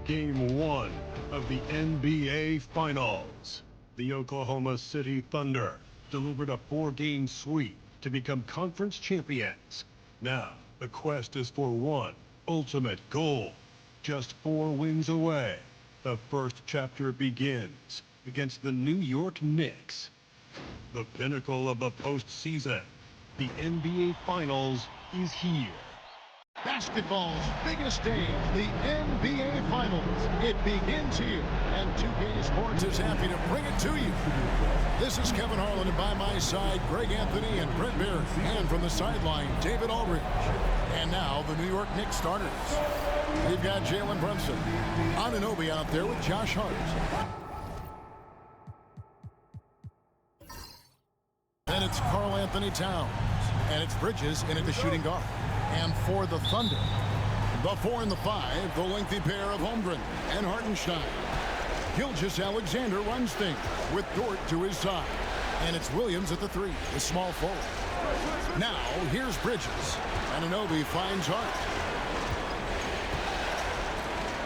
Game 1 of the NBA Finals. The Oklahoma City Thunder delivered a 4-game sweep to become conference champions. Now, the quest is for one ultimate goal. Just 4 wins away. The first chapter begins against the New York Knicks. The pinnacle of the postseason. The NBA Finals is here. Basketball's biggest stage, the NBA Finals. It begins here, and 2K Sports is happy to bring it to you. This is Kevin Harlan, and by my side, Greg Anthony and Brent Barry. And from the sideline, David Aldridge. And now, the New York Knicks starters. We've got Jalen Brunson. Anunoby out there with Josh Hart. And it's Karl Anthony Towns. And it's Bridges in at the shooting guard. And for the Thunder, the 4 and the 5, the lengthy pair of Holmgren and Hartenstein. Gilgeous-Alexander runs things with Dort to his side. And it's Williams at the 3, the small forward. Now, here's Bridges. Anunoby finds Hart.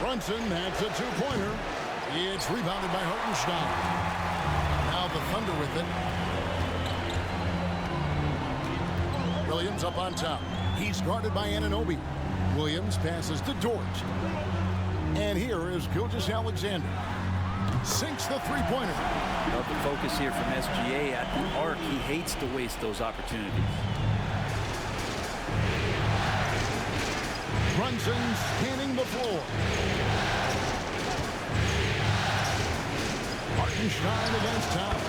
Brunson has a 2-pointer. It's rebounded by Hartenstein. Now the Thunder with it. Williams up on top. He's guarded by Anunoby. Williams passes to Dort. And here is Gilgeous-Alexander. Sinks the 3-pointer. Love the focus here from SGA at the arc. He hates to waste those opportunities. Brunson scanning the floor. Hartenstein against Towns.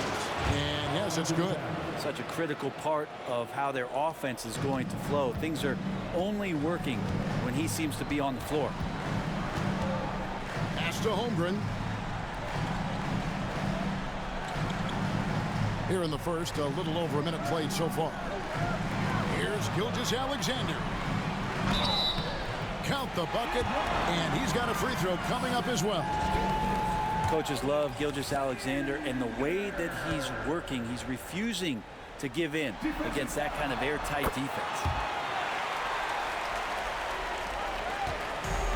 And yes, it's good. Such a critical part of how their offense is going to flow. Things are only working when he seems to be on the floor. Pass to Holmgren. Here in the first, a little over a minute played so far. Here's Gilgeous-Alexander. Count the bucket, and he's got a free throw coming up as well. Coaches love Gilgeous-Alexander, and the way that he's working, he's refusing to give in against that kind of airtight defense.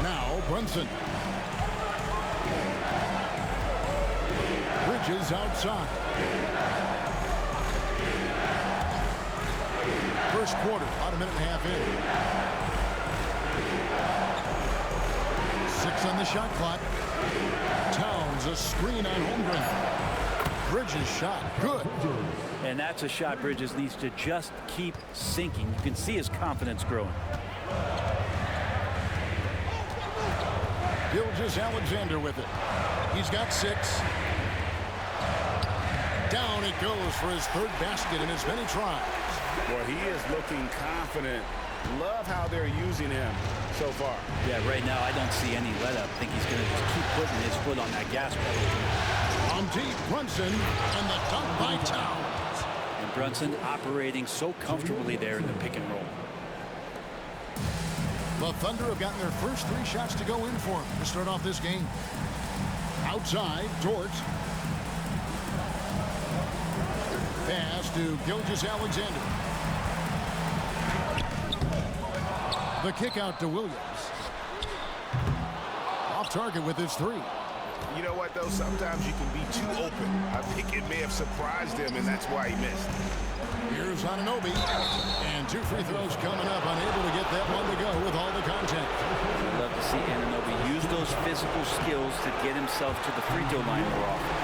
Now Brunson. Bridges outside. First quarter, about a minute and a half in. 6 on the shot clock. Towns, a screen on Holmgren. Bridges shot, good. And that's a shot Bridges needs to just keep sinking. You can see his confidence growing. Gilgeous-Alexander with it. He's got 6. Down it goes for his 3rd basket in as many tries. Well, he is looking confident. Love how they're using him so far. Yeah, right now I don't see any let up. I think he's going to just keep putting his foot on that gas pedal. On deep, Brunson, and the dunk by Towns. And Brunson operating so comfortably there in the pick and roll. The Thunder have gotten their first 3 shots to go in for him to start off this game. Outside, Dort. Pass to Gilgeous-Alexander. The kick out to Williams. Off target with his 3. You know what, though? Sometimes you can be too open. I think it may have surprised him, and that's why he missed. Here's Anunoby. And 2 free throws coming up. Unable to get that one to go with all the contact. Love to see Anunoby use those physical skills to get himself to the free throw line more often.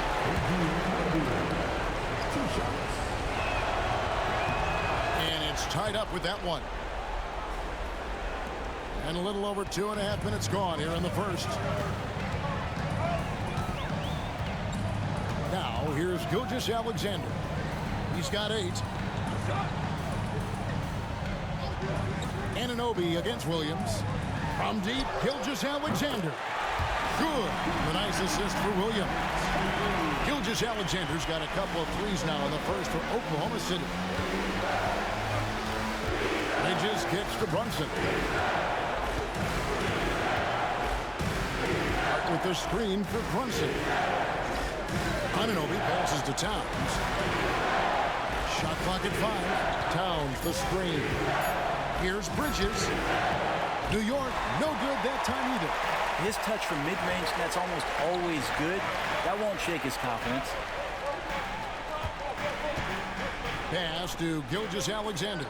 And it's tied up with that one. And a little over 2.5 minutes gone here in the first. Now, here's Gilgeous-Alexander. He's got 8. Anunoby against Williams. From deep, Gilgeous-Alexander. Good. A nice assist for Williams. Gilgeous-Alexander's got a couple of threes now in the first for Oklahoma City. Bridges kicks to Brunson. With the screen for Brunson. Anunoby passes to Towns. Shot clock at 5. Towns the screen. Here's Bridges. New York, no good that time either. His touch from mid-range, that's almost always good. That won't shake his confidence. Pass to Gilgeous-Alexander.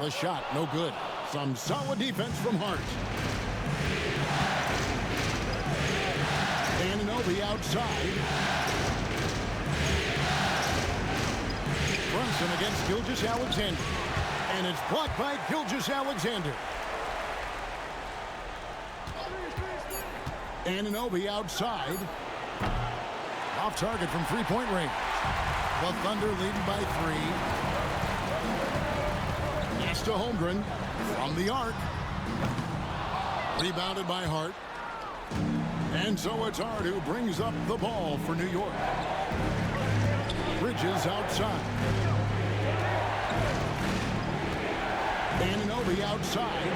The shot, no good. Some solid defense from Hart. Anunoby outside. Brunson against Gilgeous-Alexander. And it's blocked by Gilgeous-Alexander. Anunoby outside. Off target from three-point range. The Thunder leading by 3. To Holmgren from the arc. Rebounded by Hart. And so it's Hart who brings up the ball for New York. Bridges outside. Anunoby outside.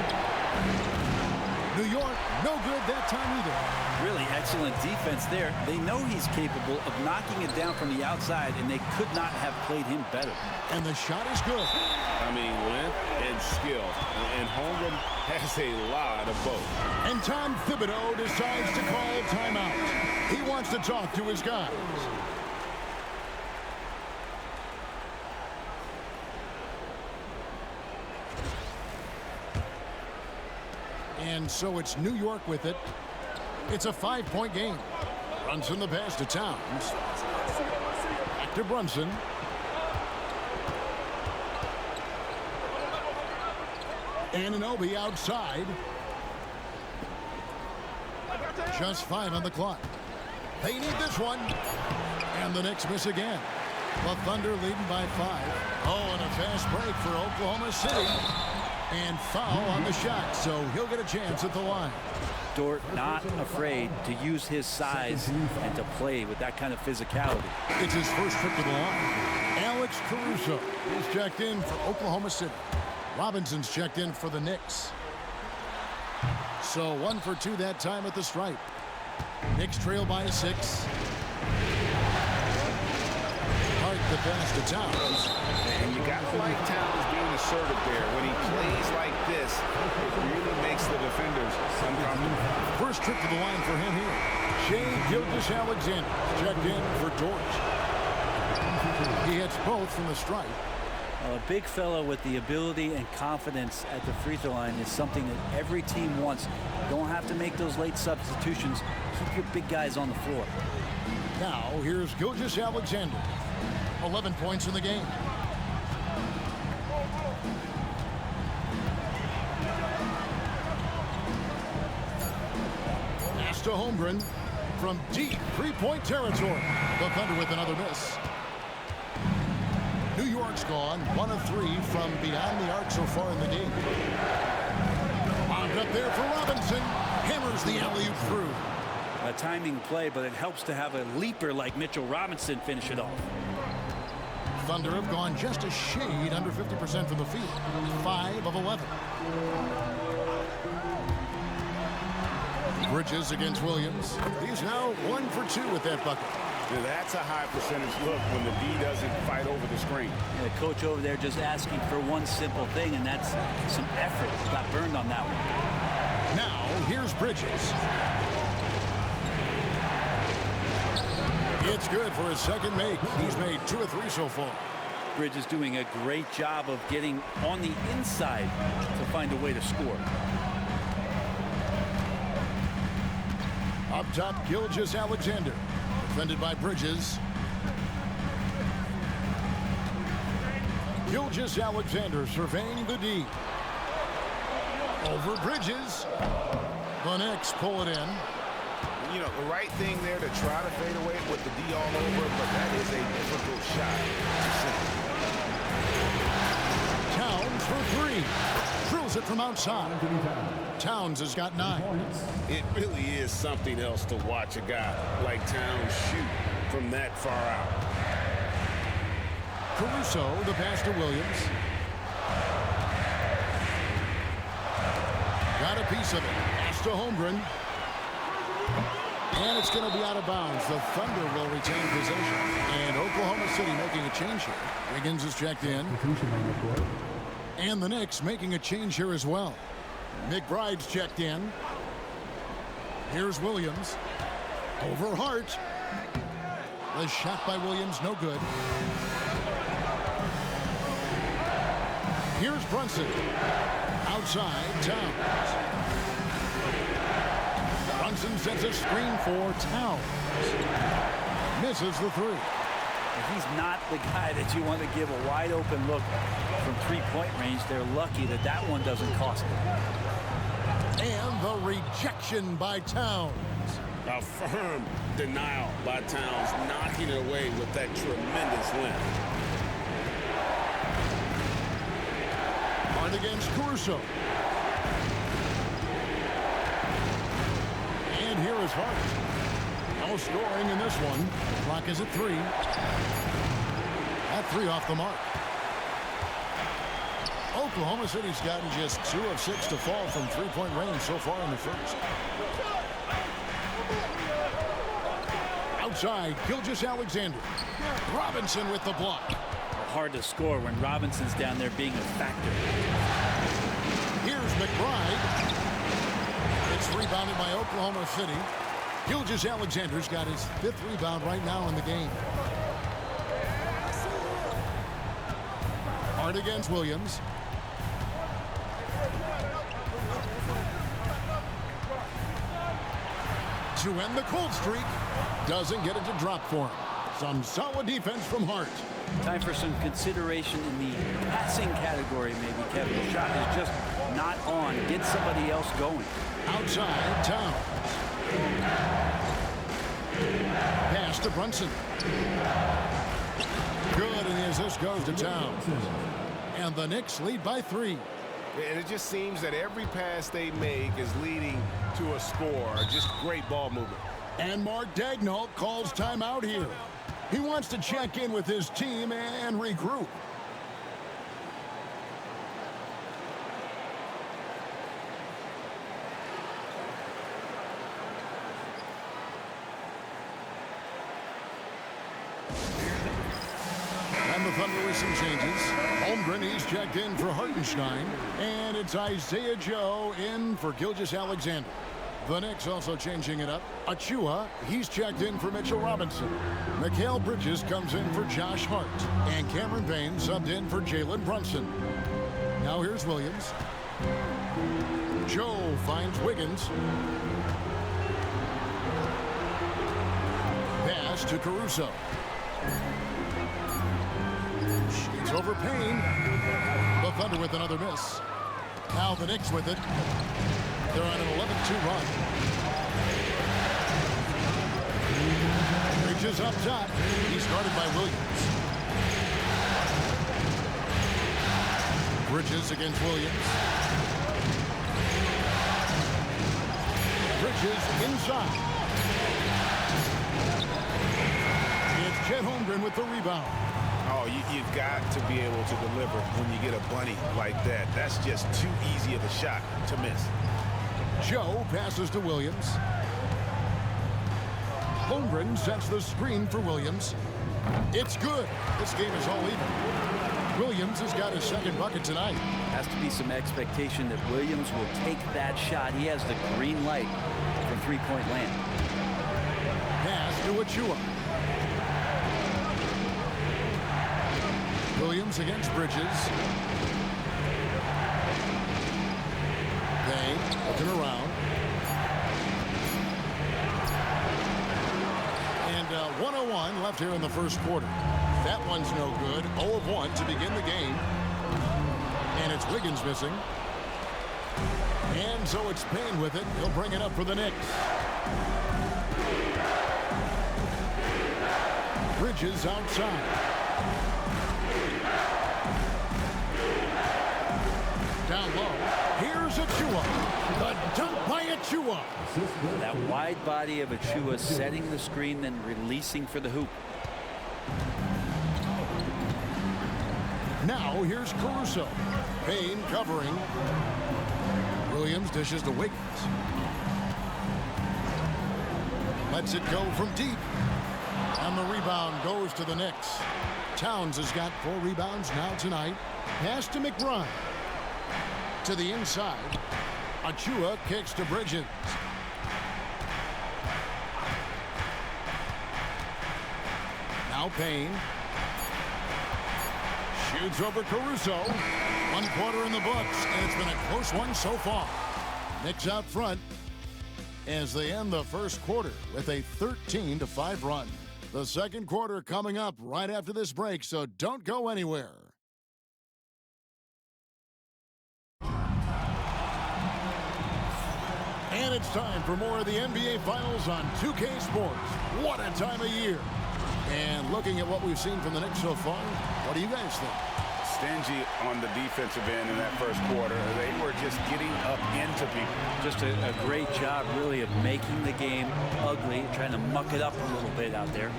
New York, no good that time either. Really excellent defense there. They know he's capable of knocking it down from the outside, and they could not have played him better. And the shot is good. I mean, length and skill. And Holmgren has a lot of both. And Tom Thibodeau decides to call timeout. He wants to talk to his guys. And so it's New York with it. It's a 5-point game. Brunson the pass to Towns. Back to Brunson. Anunoby outside. Just 5 on the clock. They need this one. And the Knicks miss again. The Thunder leading by 5. Oh, and a fast break for Oklahoma City. And foul on the shot, so he'll get a chance at the line. Dort not afraid to use his size and to play with that kind of physicality. It's his first trip to the line. Alex Caruso is checked in for Oklahoma City. Robinson's checked in for the Knicks. So 1 for 2 that time at the stripe. Knicks trail by 6. Hart the pass to Towns. And you got to like Towns being assertive there. When he plays like this, it really makes the defenders uncomfortable. First trip to the line for him here. Shai Gilgeous-Alexander checked in for Dort. He hits both from the stripe. A big fellow with the ability and confidence at the free throw line is something that every team wants. You don't have to make those late substitutions. Keep your big guys on the floor. Now here's Gilgeous-Alexander. 11 points in the game. Pass to Holmgren from deep three-point territory. The Thunder with another miss. New York's gone 1 of 3 from beyond the arc so far in the game. Wound up there for Robinson. Hammers the alley-oop through. A timing play, but it helps to have a leaper like Mitchell Robinson finish it off. Thunder have gone just a shade under 50% from the field. 5 of 11. Bridges against Williams. He's now 1 for 2 with that bucket. Now that's a high percentage look when the D doesn't fight over the screen. The coach over there just asking for one simple thing, and that's some effort. Got burned on that one. Now here's Bridges. It's good for his second make. He's made 2 of 3 so far. Bridges doing a great job of getting on the inside to find a way to score. Up top, Gilgeous-Alexander. Defended by Bridges. Gilgeous-Alexander surveying the D. Over Bridges. The Knicks pull it in. You know, the right thing there to try to fade away with the D all over, but that is a difficult shot. Towns for 3. Drills it from outside. Towns has got 9. It really is something else to watch a guy like Towns shoot from that far out. Caruso, the pass to Williams. Got a piece of it. Pass to Holmgren. And it's going to be out of bounds. The Thunder will retain possession. And Oklahoma City making a change here. Wiggins is checked in. And the Knicks making a change here as well. McBride's checked in. Here's Williams. Over Hart. The shot by Williams, no good. Here's Brunson. Outside, Towns. Brunson sets a screen for Towns. Misses the three. He's not the guy that you want to give a wide open look from three-point range. They're lucky that that one doesn't cost them. And the rejection by Towns. A firm denial by Towns, knocking it away with that tremendous length. Hard against Caruso. And here is Hart. No scoring in this one. The clock is at 3. At 3 off the mark. Oklahoma City's gotten just 2 of 6 to fall from three-point range so far in the first. Outside, Gilgeous-Alexander. Robinson with the block. Hard to score when Robinson's down there being a factor. Here's McBride. It's rebounded by Oklahoma City. Gilgeous-Alexander's got his 5th rebound right now in the game. Hard against Williams. To end the cold streak. Doesn't get it to drop for him. Some solid defense from Hart. Time for some consideration in the passing category, maybe, Kevin. The shot is just not on. Get somebody else going. Outside, Towns. Pass to Brunson. Good, and the assist goes to Towns. And the Knicks lead by 3. And it just seems that every pass they make is leading to a score. Just great ball movement. And Mark Daigneault calls timeout here. He wants to check in with his team and regroup. And the Thunder with some changes. Holmgren, he's checked in for Hartenstein. And it's Isaiah Joe in for Gilgeous-Alexander. The Knicks also changing it up. Achua, he's checked in for Mitchell Robinson. Mikal Bridges comes in for Josh Hart. And Cameron Payne subbed in for Jalen Brunson. Now here's Williams. Joe finds Wiggins. Pass to Caruso. Sheets over Payne. The Thunder with another miss. Now the Knicks with it. They're on an 11-2 run. Reaches up top. He's guarded by Williams. Bridges against Williams. Bridges inside. It's Chet Holmgren with the rebound. Oh, you've got to be able to deliver when you get a bunny like that. That's just too easy of a shot to miss. Joe passes to Williams. Holmgren sets the screen for Williams. It's good. This game is all even. Williams has got his 2nd bucket tonight. Has to be some expectation that Williams will take that shot. He has the green light from three-point land. Pass to Achua. Williams against Bridges. Payne looking around. And 1:01 left here in the first quarter. That one's no good. 0 of 1 to begin the game. And it's Wiggins missing. And so it's Payne with it. He'll bring it up for the Knicks. Bridges outside. Down low. Here's Achua. The dunk by Achua. That wide body of Achua setting the screen, then releasing for the hoop. Now here's Caruso. Payne covering. Williams dishes to Wiggins. Lets it go from deep. And the rebound goes to the Knicks. Towns has got 4 rebounds now tonight. Pass to McBride. To the inside. Achua kicks to Bridges. Now Payne. Shoots over Caruso. 1 quarter in the books, and it's been a close one so far. Knicks out front as they end the first quarter with a 13-5 run. The second quarter coming up right after this break, so don't go anywhere. And it's time for more of the NBA Finals on 2K Sports. What a time of year. And looking at what we've seen from the Knicks so far, what do you guys think? Stingy on the defensive end in that first quarter. They were just getting up into people. Just a great job, really, of making the game ugly, trying to muck it up a little bit out there.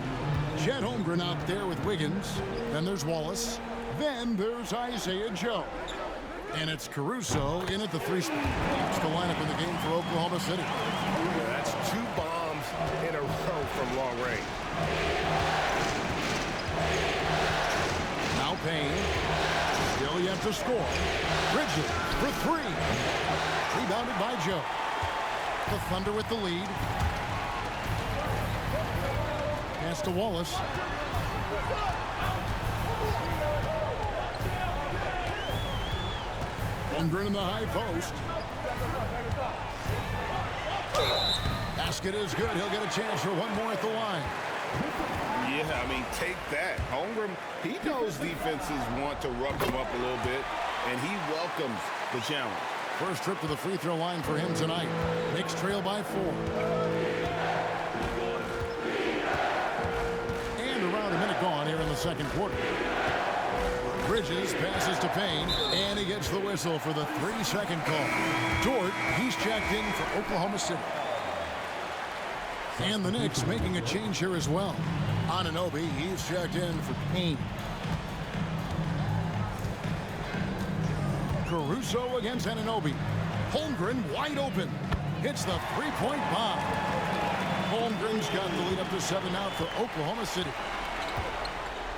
Chet Holmgren out there with Wiggins. Then there's Wallace. Then there's Isaiah Joe. And it's Caruso in at the 3 spot. It's the lineup in the game for Oklahoma City. Yeah, that's 2 bombs in a row from long range. Now Payne. Still yet to score. Bridges for 3. Rebounded by Joe. The Thunder with the lead. Pass to Wallace. Holmgren in the high post. Basket is good. He'll get a chance for 1 more at the line. Yeah, I mean, take that. Holmgren, he knows defenses want to rough him up a little bit, and he welcomes the challenge. First trip to the free throw line for him tonight. Knicks trail by 4. And around a minute gone here in the second quarter. Bridges passes to Payne, and he gets the whistle for the 3-second call. Dort, he's checked in for Oklahoma City. And the Knicks making a change here as well. Anunoby, he's checked in for Payne. Caruso against Anunoby. Holmgren wide open. Hits the 3-point bomb. Holmgren's got the lead up to 7 now for Oklahoma City.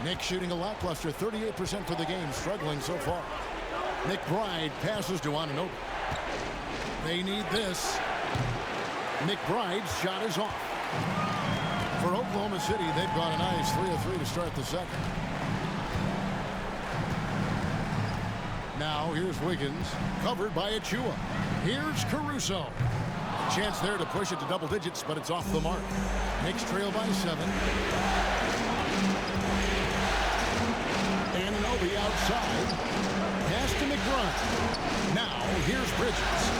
Knicks shooting a lackluster 38% for the game, struggling so far. McBride passes to Anunoby. They need this. McBride's shot is off. For Oklahoma City, they've got a nice 3 of 3 to start the second. Now here's Wiggins, covered by Achua. Here's Caruso. Chance there to push it to double digits, but it's off the mark. Knicks trail by 7. Anunoby outside. Pass to McBride. Now here's Bridges.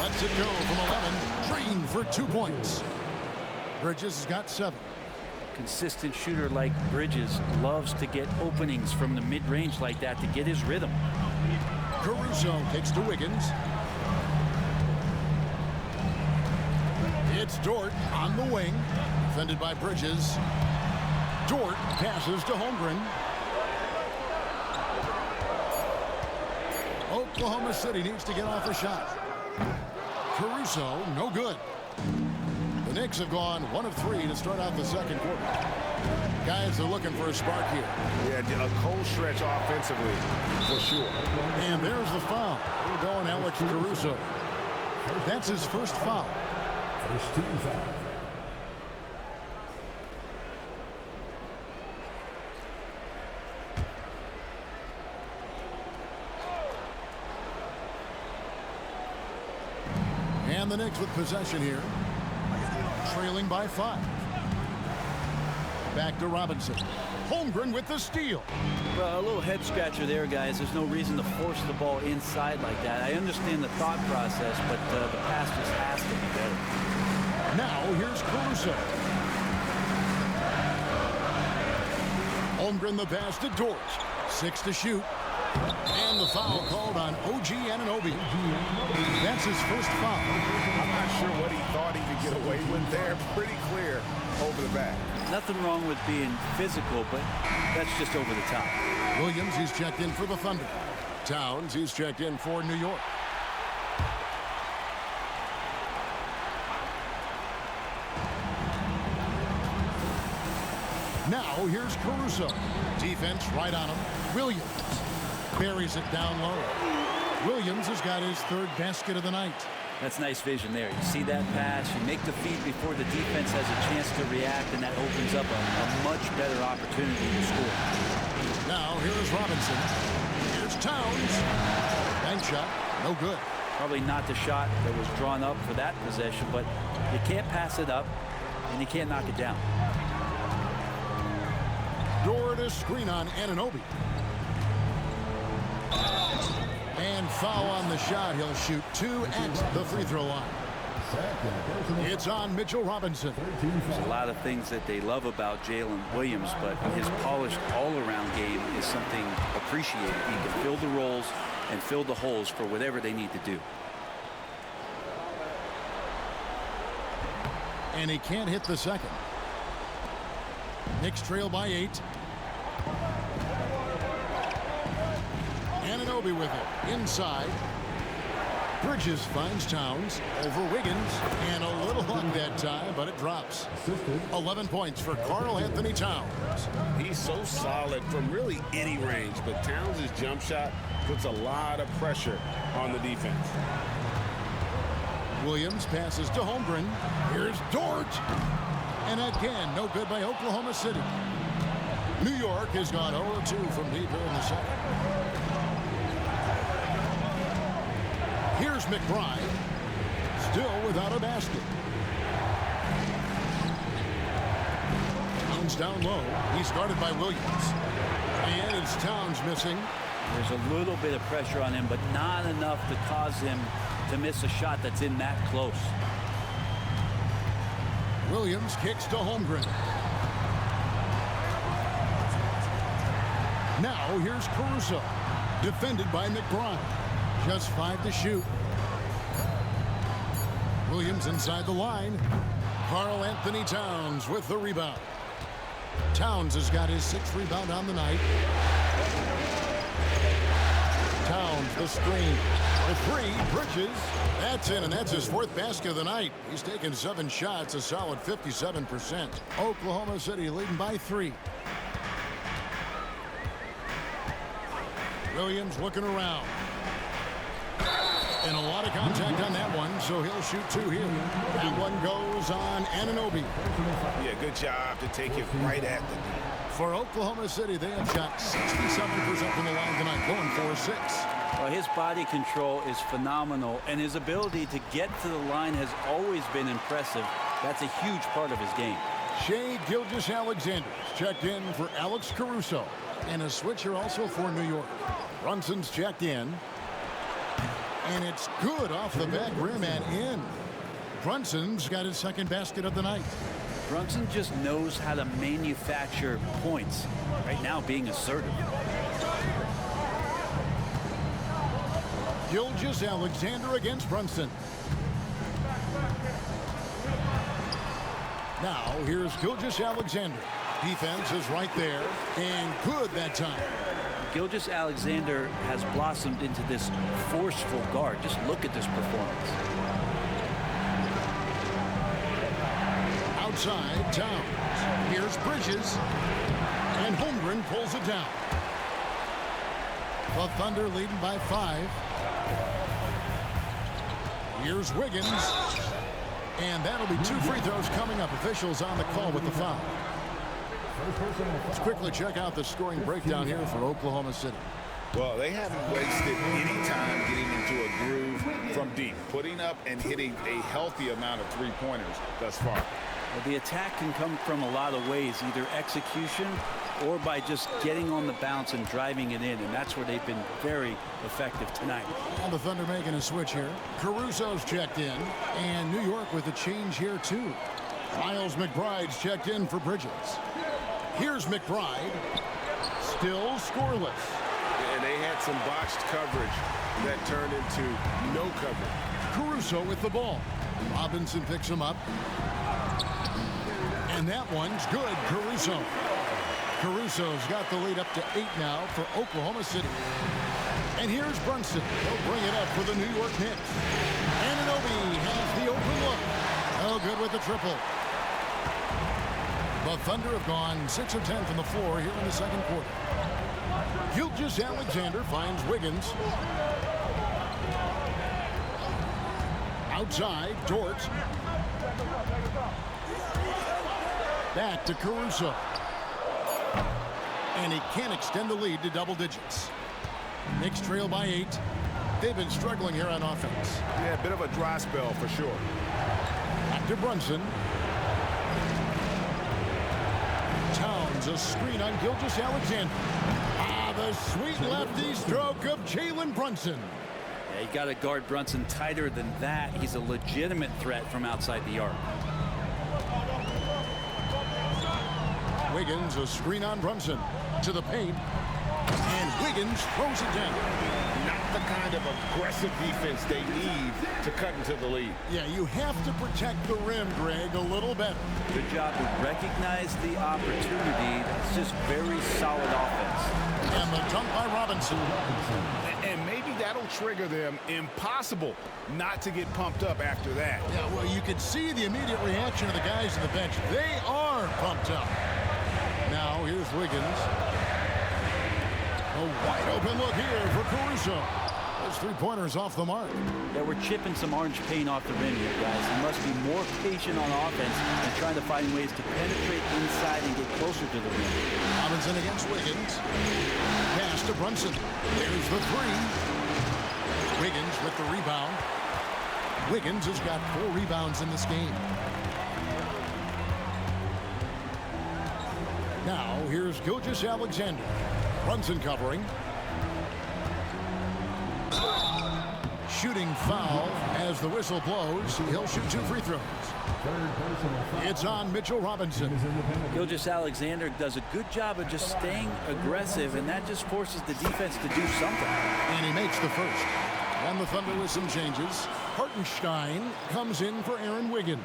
Lets it go from 11. Green for 2 points. Bridges has got 7. Consistent shooter like Bridges loves to get openings from the mid-range like that to get his rhythm. Caruso takes to Wiggins. It's Dort on the wing. Defended by Bridges. Dort passes to Holmgren. Oklahoma City needs to get off a shot. Caruso, no good. The Knicks have gone 1 of 3 to start out the second quarter. Guys are looking for a spark here. Yeah, a cold stretch offensively, for sure. And there's the foul. We're going Alex Caruso. That's his first foul. First team foul. And the Knicks with possession here. Trailing by 5. Back to Robinson. Holmgren with the steal. Well, a little head scratcher there, guys. There's no reason to force the ball inside like that. I understand the thought process, but the pass just has to be better. Now here's Caruso. Holmgren the pass to Dort. 6 to shoot. And the foul called on OG Anunoby. That's his first foul. I'm not sure what he thought he could get away with there. Pretty clear over the back. Nothing wrong with being physical, but that's just over the top. Williams, he's checked in for the Thunder. Towns, he's checked in for New York. Now here's Caruso. Defense right on him. Williams buries it down low. Williams has got his third basket of the night. That's nice vision there. You see that pass, you make the feed before the defense has a chance to react, and that opens up a much better opportunity to score. Now here's Robinson. Here's Towns. Bank shot, no good. Probably not the shot that was drawn up for that possession, but you can't pass it up, and you can't knock it down. Door to screen on Anunoby. And foul on the shot. He'll shoot 2 at the free throw line. It's on Mitchell Robinson. There's a lot of things that they love about Jalen Williams, but his polished all-around game is something appreciated. He can fill the roles and fill the holes for whatever they need to do. And he can't hit the second. Knicks trail by 8. Anunoby with it. Inside. Bridges finds Towns over Wiggins. And a little luck that time, but it drops. 11 points for Karl Anthony Towns. He's so solid from really any range, but Towns' jump shot puts a lot of pressure on the defense. Williams passes to Holmgren. Here's Dort. And again, no good by Oklahoma City. New York has gone 0-2 from deep here in the second. Here's McBride. Still without a basket. Towns down low. He's guarded by Williams. And it's Towns missing. There's a little bit of pressure on him, but not enough to cause him to miss a shot that's in that close. Williams kicks to Holmgren. Now here's Caruso. Defended by McBride. Just 5 to shoot. Williams inside the line. Karl Anthony Towns with the rebound. Towns has got his 6th rebound on the night. Towns the screen. The 3, Bridges. That's in, and that's his 4th basket of the night. He's taken 7 shots, a solid 57%. Oklahoma City leading by 3. Williams looking around. And a lot of contact on that one, so he'll shoot 2 here. That one goes on Anunoby. Yeah, good job to take it right at the D. For Oklahoma City, they have shot 67% from the line tonight, going for 6. Well, his body control is phenomenal, and his ability to get to the line has always been impressive. That's a huge part of his game. Shai Gilgeous-Alexander checked in for Alex Caruso. And a switcher also for New York. Brunson's checked in. And it's good off the back rim and in. Brunson's got his 2nd basket of the night. Brunson just knows how to manufacture points. Right now, being assertive. Gilgeous-Alexander against Brunson. Now, here's Gilgeous-Alexander. Defense is right there, and good that time. Gilgeous-Alexander has blossomed into this forceful guard. Just look at this performance. Outside, Towns. Here's Bridges. And Holmgren pulls it down. The Thunder leading by 5. Here's Wiggins. And that'll be 2 free throws coming up. Officials on the call with the foul. Let's quickly check out the scoring breakdown here for Oklahoma City. Well, they haven't wasted any time getting into a groove from deep, putting up and hitting a healthy amount of 3-pointers thus far. Well, the attack can come from a lot of ways, either execution or by just getting on the bounce and driving it in, and that's where they've been very effective tonight. And the Thunder making a switch here. Caruso's checked in, and New York with a change here too. Miles McBride's checked in for Bridges. Here's McBride, still scoreless. And they had some botched coverage that turned into no coverage. Caruso with the ball. Robinson picks him up. And that one's good. Caruso's got the lead up to 8 now for Oklahoma City. And here's Brunson. He'll bring it up for the New York Knicks. Anunoby has the open look. Oh, good with the triple. The Thunder have gone 6 of 10 from the floor here in the second quarter. Gilgeous-Alexander finds Wiggins. Outside, Dort. Back to Caruso. And he can't extend the lead to double digits. Knicks trail by 8. They've been struggling here on offense. Yeah, a bit of a dry spell for sure. Back to Brunson. Towns a screen on Gilgeous-Alexander. The sweet lefty stroke of Jalen Brunson. Yeah, you got to guard Brunson tighter than that. He's a legitimate threat from outside the arc. Wiggins a screen on Brunson to the paint. And Wiggins throws it down. Not the kind of aggressive defense they need to cut into the lead. Yeah, you have to protect the rim, Greg, a little better. Good job to recognize the opportunity. It's just very solid offense. And the dunk by Robinson. And maybe that'll trigger them. Impossible not to get pumped up after that. Yeah, well, you could see the immediate reaction of the guys on the bench. They are pumped up. Now, here's Wiggins. A wide open look here for Caruso. Those three-pointers off the mark. Yeah, we're chipping some orange paint off the rim here, guys. He must be more patient on offense and trying to find ways to penetrate inside and get closer to the rim. Robinson against Wiggins. Pass to Brunson. There's the three. Wiggins with the rebound. Wiggins has got 4 rebounds in this game. Now, here's Gilgeous-Alexander. Brunson covering. Shooting foul as the whistle blows. He'll shoot 2 free throws. It's on Mitchell Robinson. Gilgeous-Alexander does a good job of just staying aggressive, and that just forces the defense to do something. And he makes the first. And the Thunder with some changes. Hartenstein comes in for Aaron Wiggins.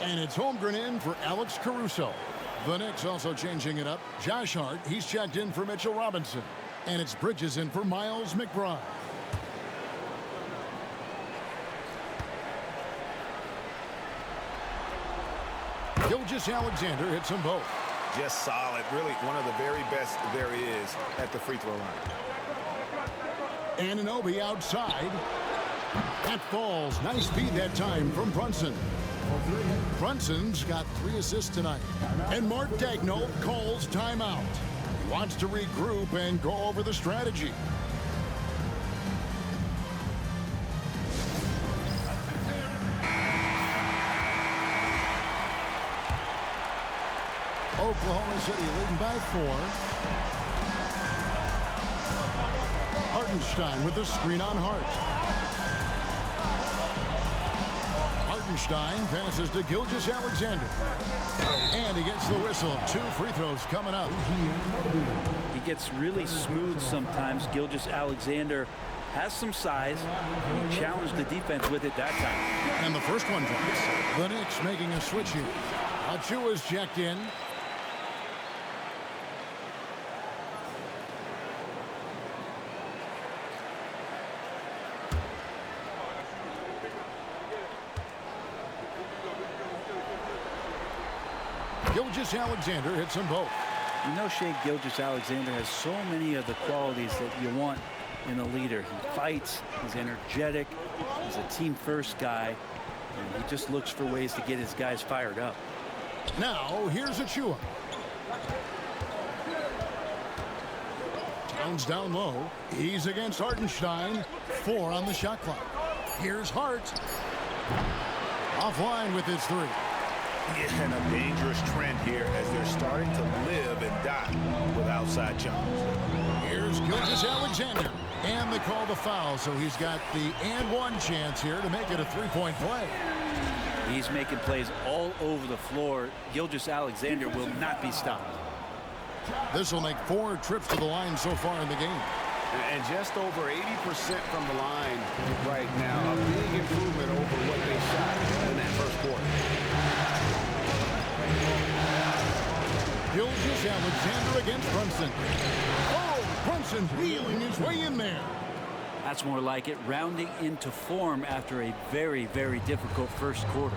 And it's Holmgren in for Alex Caruso. The Knicks also changing it up. Josh Hart, he's checked in for Mitchell Robinson. And it's Bridges in for Miles McBride. Gilgeous-Alexander hits them both. Just solid. Really one of the very best there is at the free throw line. Anunoby outside. That falls. Nice feed that time from Brunson. Brunson's got 3 assists tonight. And Mark Daigneault calls timeout. He wants to regroup and go over the strategy. Oklahoma City leading by 4. Hartenstein with the screen on Hart. Hartenstein passes to Gilgeous-Alexander. And he gets the whistle. 2 free throws coming up. He gets really smooth sometimes. Gilgeous-Alexander has some size. He challenged the defense with it that time. And the first one drops. The Knicks making a switch here. Achua's checked in. Gilgeous-Alexander hits them both. You know, Shai Gilgeous-Alexander has so many of the qualities that you want in a leader. He fights, he's energetic, he's a team-first guy, and he just looks for ways to get his guys fired up. Now, here's Achua. Towns down low. He's against Hartenstein. 4 on the shot clock. Here's Hart. Offline with his 3. Yeah, and a dangerous trend here as they're starting to live and die with outside jumpers. Here's Gilgeous-Alexander. And they call the foul, so he's got the and-one chance here to make it a 3-point play. He's making plays all over the floor. Gilgeous-Alexander will not be stopped. This will make 4 trips to the line so far in the game. And just over 80% from the line right now. A big improvement over what they shot in that first quarter. Gilgeous-Alexander against Brunson. Oh, Brunson wheeling his way in there. That's more like it, rounding into form after a very, very difficult first quarter.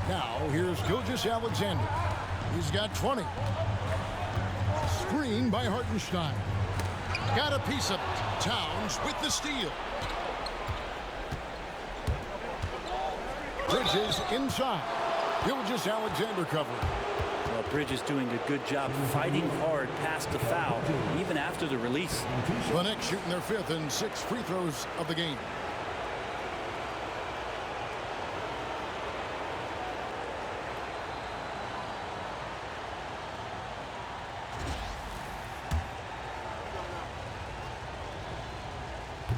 Now, here's Gilgeous-Alexander. He's got 20. Screen by Hartenstein. Got a piece of it. Towns with the steal. Bridges inside. Gilgeous-Alexander covering. Well, Bridges doing a good job fighting hard past the foul, even after the release. The Knicks shooting their 5th and 6th free throws of the game.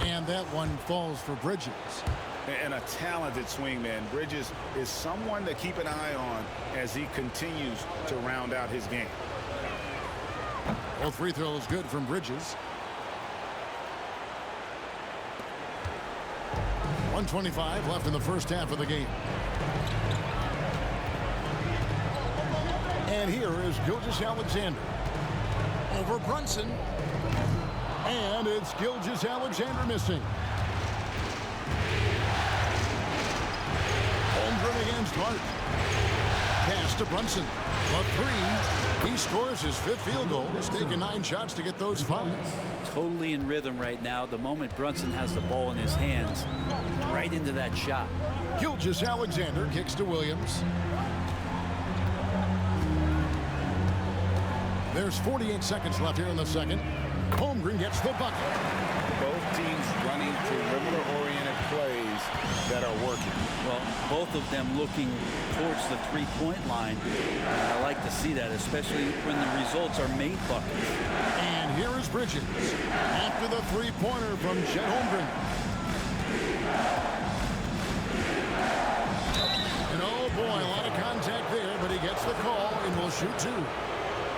And that one falls for Bridges. And a talented swingman. Bridges is someone to keep an eye on as he continues to round out his game. Both free throws good from Bridges. 1:25 left in the first half of the game. And here is Gilgeous-Alexander. Over Brunson. And it's Gilgeous-Alexander missing. Holmgren against Hart. Pass to Brunson. A 3. He scores his 5th field goal. He's taken 9 shots to get those 5. Totally in rhythm right now. The moment Brunson has the ball in his hands, right into that shot. Gilgeous-Alexander kicks to Williams. There's 48 seconds left here in the second. Holmgren gets the bucket. Both teams running perimeter-oriented plays that are working. Well, both of them looking towards the three-point line. I like to see that, especially when the results are made buckets. And here is Bridges after the three-pointer from Chet Holmgren. And oh boy, a lot of contact there, but he gets the call and will shoot 2.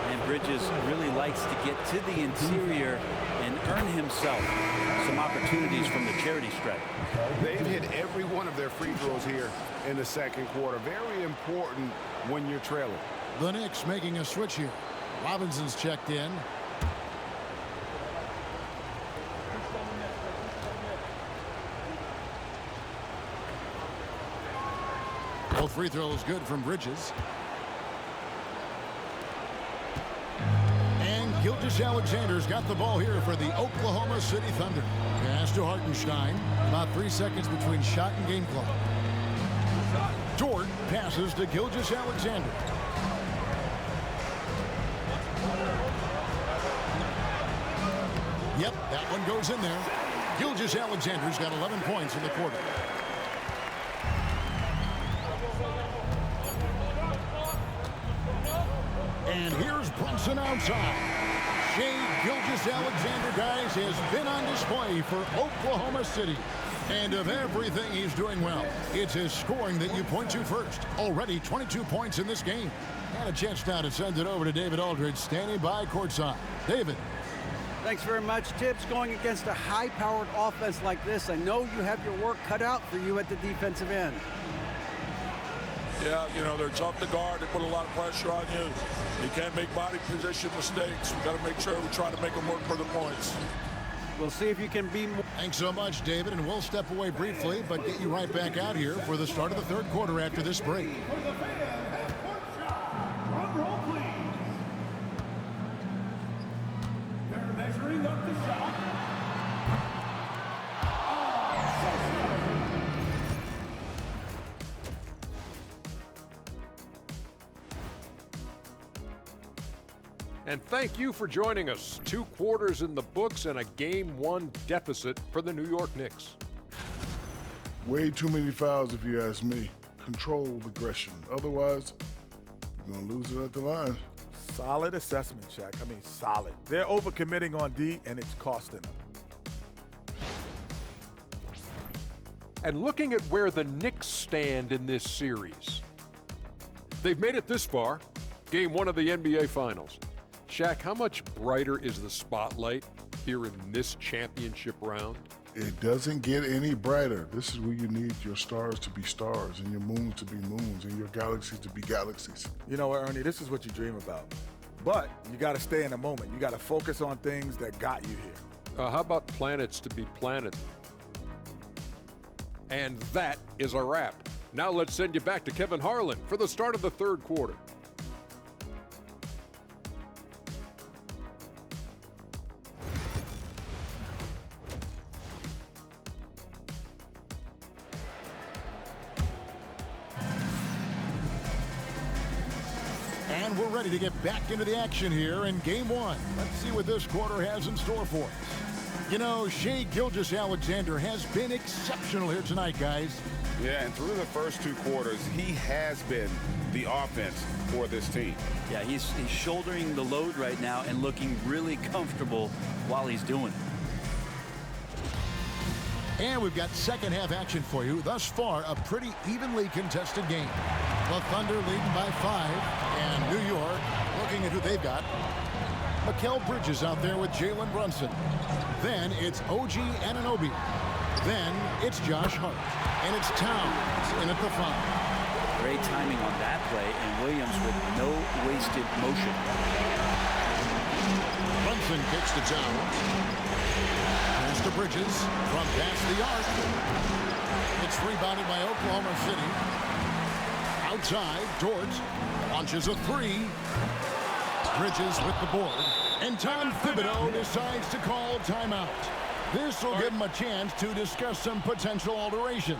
And Bridges really likes to get to the interior and earn himself some opportunities from the charity stripe. They've hit every one of their free throws here in the second quarter. Very important when you're trailing. The Knicks making a switch here. Robinson's checked in. Both free throws good from Bridges. Gilgeous-Alexander's got the ball here for the Oklahoma City Thunder. Pass to Hartenstein. About 3 seconds between shot and game clock. Dort passes to Gilgeous-Alexander. Yep, that one goes in there. Gilgeous-Alexander's got 11 points in the quarter. And here's Brunson outside. Shai Gilgeous-Alexander, guys, has been on display for Oklahoma City. And of everything he's doing well, it's his scoring that you point to first. Already 22 points in this game. And a chance now to send it over to David Aldridge, standing by courtside. David. Thanks very much, Tibbs. Going against a high-powered offense like this, I know you have your work cut out for you at the defensive end. Yeah, you know, they're tough to guard. They put a lot of pressure on you. You can't make body position mistakes. We got to make sure we try to make them work for the points. We'll see if you can be more. Thanks so much, David, and we'll step away briefly, but get you right back out here for the start of the third quarter after this break. They're measuring up the shot. And thank you for joining us. 2 quarters in the books and a Game 1 deficit for the New York Knicks. Way too many fouls if you ask me. Controlled aggression. Otherwise, you're going to lose it at the line. Solid assessment, Shaq. I mean, solid. They're overcommitting on D, and it's costing them. And looking at where the Knicks stand in this series, they've made it this far. Game 1 of the NBA Finals. Shaq, how much brighter is the spotlight here in this championship round? It doesn't get any brighter. This is where you need your stars to be stars and your moons to be moons and your galaxies to be galaxies. You know what, Ernie? This is what you dream about. But you got to stay in the moment. You got to focus on things that got you here. How about planets to be planet? And that is a wrap. Now let's send you back to Kevin Harlan for the start of the third quarter. And we're ready to get back into the action here in game one. Let's see what this quarter has in store for us. You know, Shai Gilgeous-Alexander has been exceptional here tonight, guys. Yeah, and through the first two quarters, he has been the offense for this team. Yeah, he's shouldering the load right now and looking really comfortable while he's doing it. And we've got second half action for you. Thus far, a pretty evenly contested game. The Thunder leading by 5, and New York looking at who they've got. Mikal Bridges out there with Jalen Brunson. Then it's OG Anunoby. Then it's Josh Hart. And it's Towns in at the 5. Great timing on that play, and Williams with no wasted motion. Brunson kicks to Towns. Pass to Bridges from past the arc. It's rebounded by Oklahoma City. Outside, Dort launches a 3. Bridges with the board. And Tom Thibodeau decides to call timeout. This will give him a chance to discuss some potential alterations.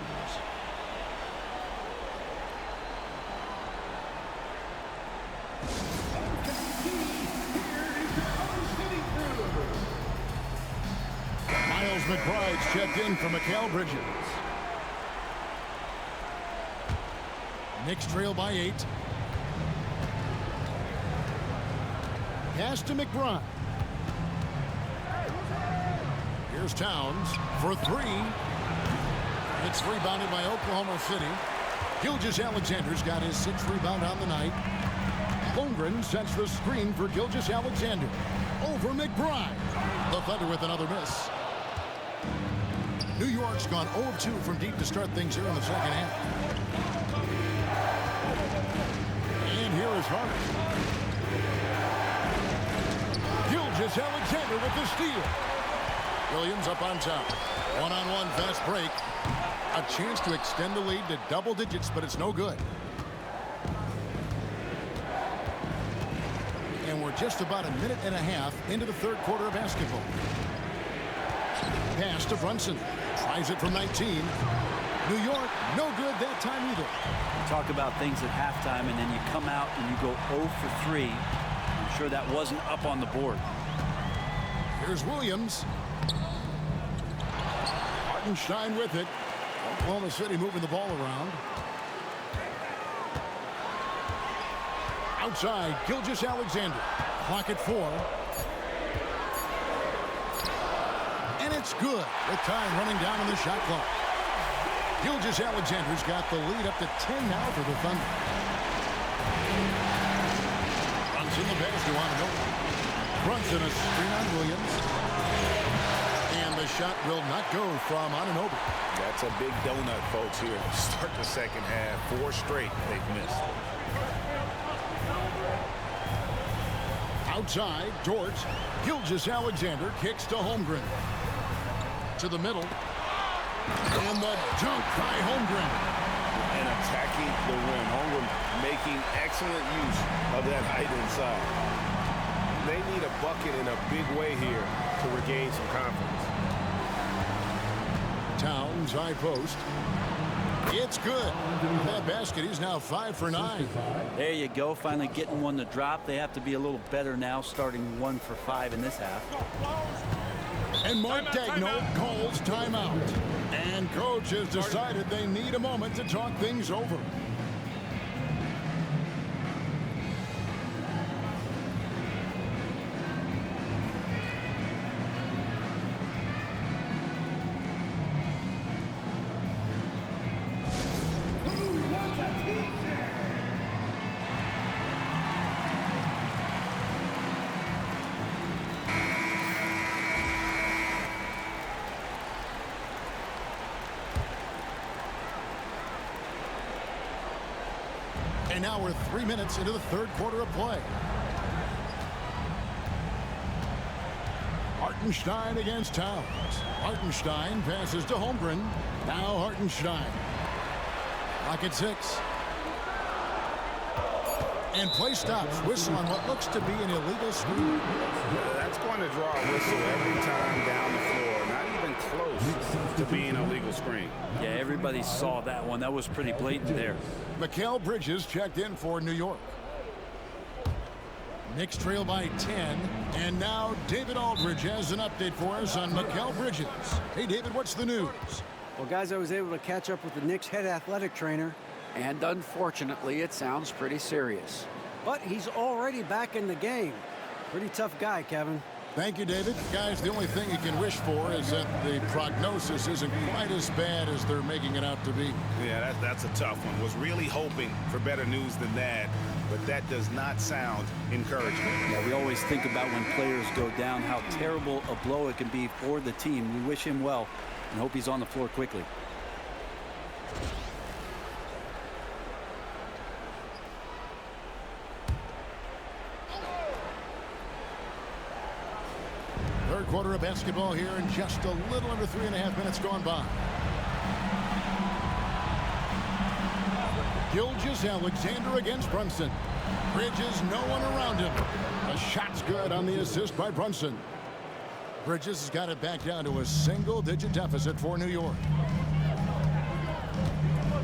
Miles McBride's checked in for Mikal Bridges. Knicks trail by 8. Pass to McBride. Here's Towns for 3. It's rebounded by Oklahoma City. Gilgeous-Alexander's got his 6th rebound on the night. Holmgren sets the screen for Gilgeous-Alexander. Over McBride. The Thunder with another miss. New York's gone 0 of 2 from deep to start things here in the second half. And here is Hart. Gilgeous-Alexander with the steal. Williams up on top. One-on-one fast break. A chance to extend the lead to double digits, but it's no good. And we're just about a minute and a half into the third quarter of basketball. Pass to Brunson. Tries it from 19. New York, no good that time either. Talk about things at halftime, and then you come out and you go 0 for 3. I'm sure that wasn't up on the board. Here's Williams. Hartenstein with it. Oklahoma City moving the ball around. Outside, Gilgeous-Alexander. Clock at 4. And it's good with time running down on the shot clock. Gilgeous-Alexander's got the lead up to 10 now for the Thunder. Brunson the pass to Anunoby. Brunson a screen on Williams. And the shot will not go from Anunoby. That's a big donut, folks, here. Start the second half. 4 straight they've missed. Outside, Dort. Gilgeous-Alexander kicks to Holmgren. To the middle. And the dunk by Holmgren. And attacking the rim. Holmgren making excellent use of that height inside. They need a bucket in a big way here to regain some confidence. Towns, high post. It's good. That basket, he's now 5 for 9. There you go, finally getting one to drop. They have to be a little better now, starting 1 for 5 in this half. And Mark Daigneault calls timeout. And coach has decided they need a moment to talk things over. And now we're 3 minutes into the third quarter of play. Hartenstein against Towns. Hartenstein passes to Holmgren. Now Hartenstein. Clock at 6. And play stops. Whistle on what looks to be an illegal screen. That's going to draw a whistle every time down the floor. Not even close to being a legal screen. Yeah, everybody saw that one. That was pretty blatant there. Mikal Bridges checked in for New York. Knicks trail by 10. And now David Aldridge has an update for us on Mikal Bridges. Hey, David, what's the news? Well, guys, I was able to catch up with the Knicks head athletic trainer. And unfortunately, it sounds pretty serious. But he's already back in the game. Pretty tough guy, Kevin. Thank you, David. Guys, the only thing you can wish for is that the prognosis isn't quite as bad as they're making it out to be. Yeah, that's a tough one. Was really hoping for better news than that, but that does not sound encouraging. Yeah, we always think about when players go down, how terrible a blow it can be for the team. We wish him well and hope he's on the floor quickly. Third quarter of basketball here in just a little under 3.5 minutes gone by. Gilgeous-Alexander against Brunson. Bridges, no one around him. The shot's good on the assist by Brunson. Bridges has got it back down to a single-digit deficit for New York.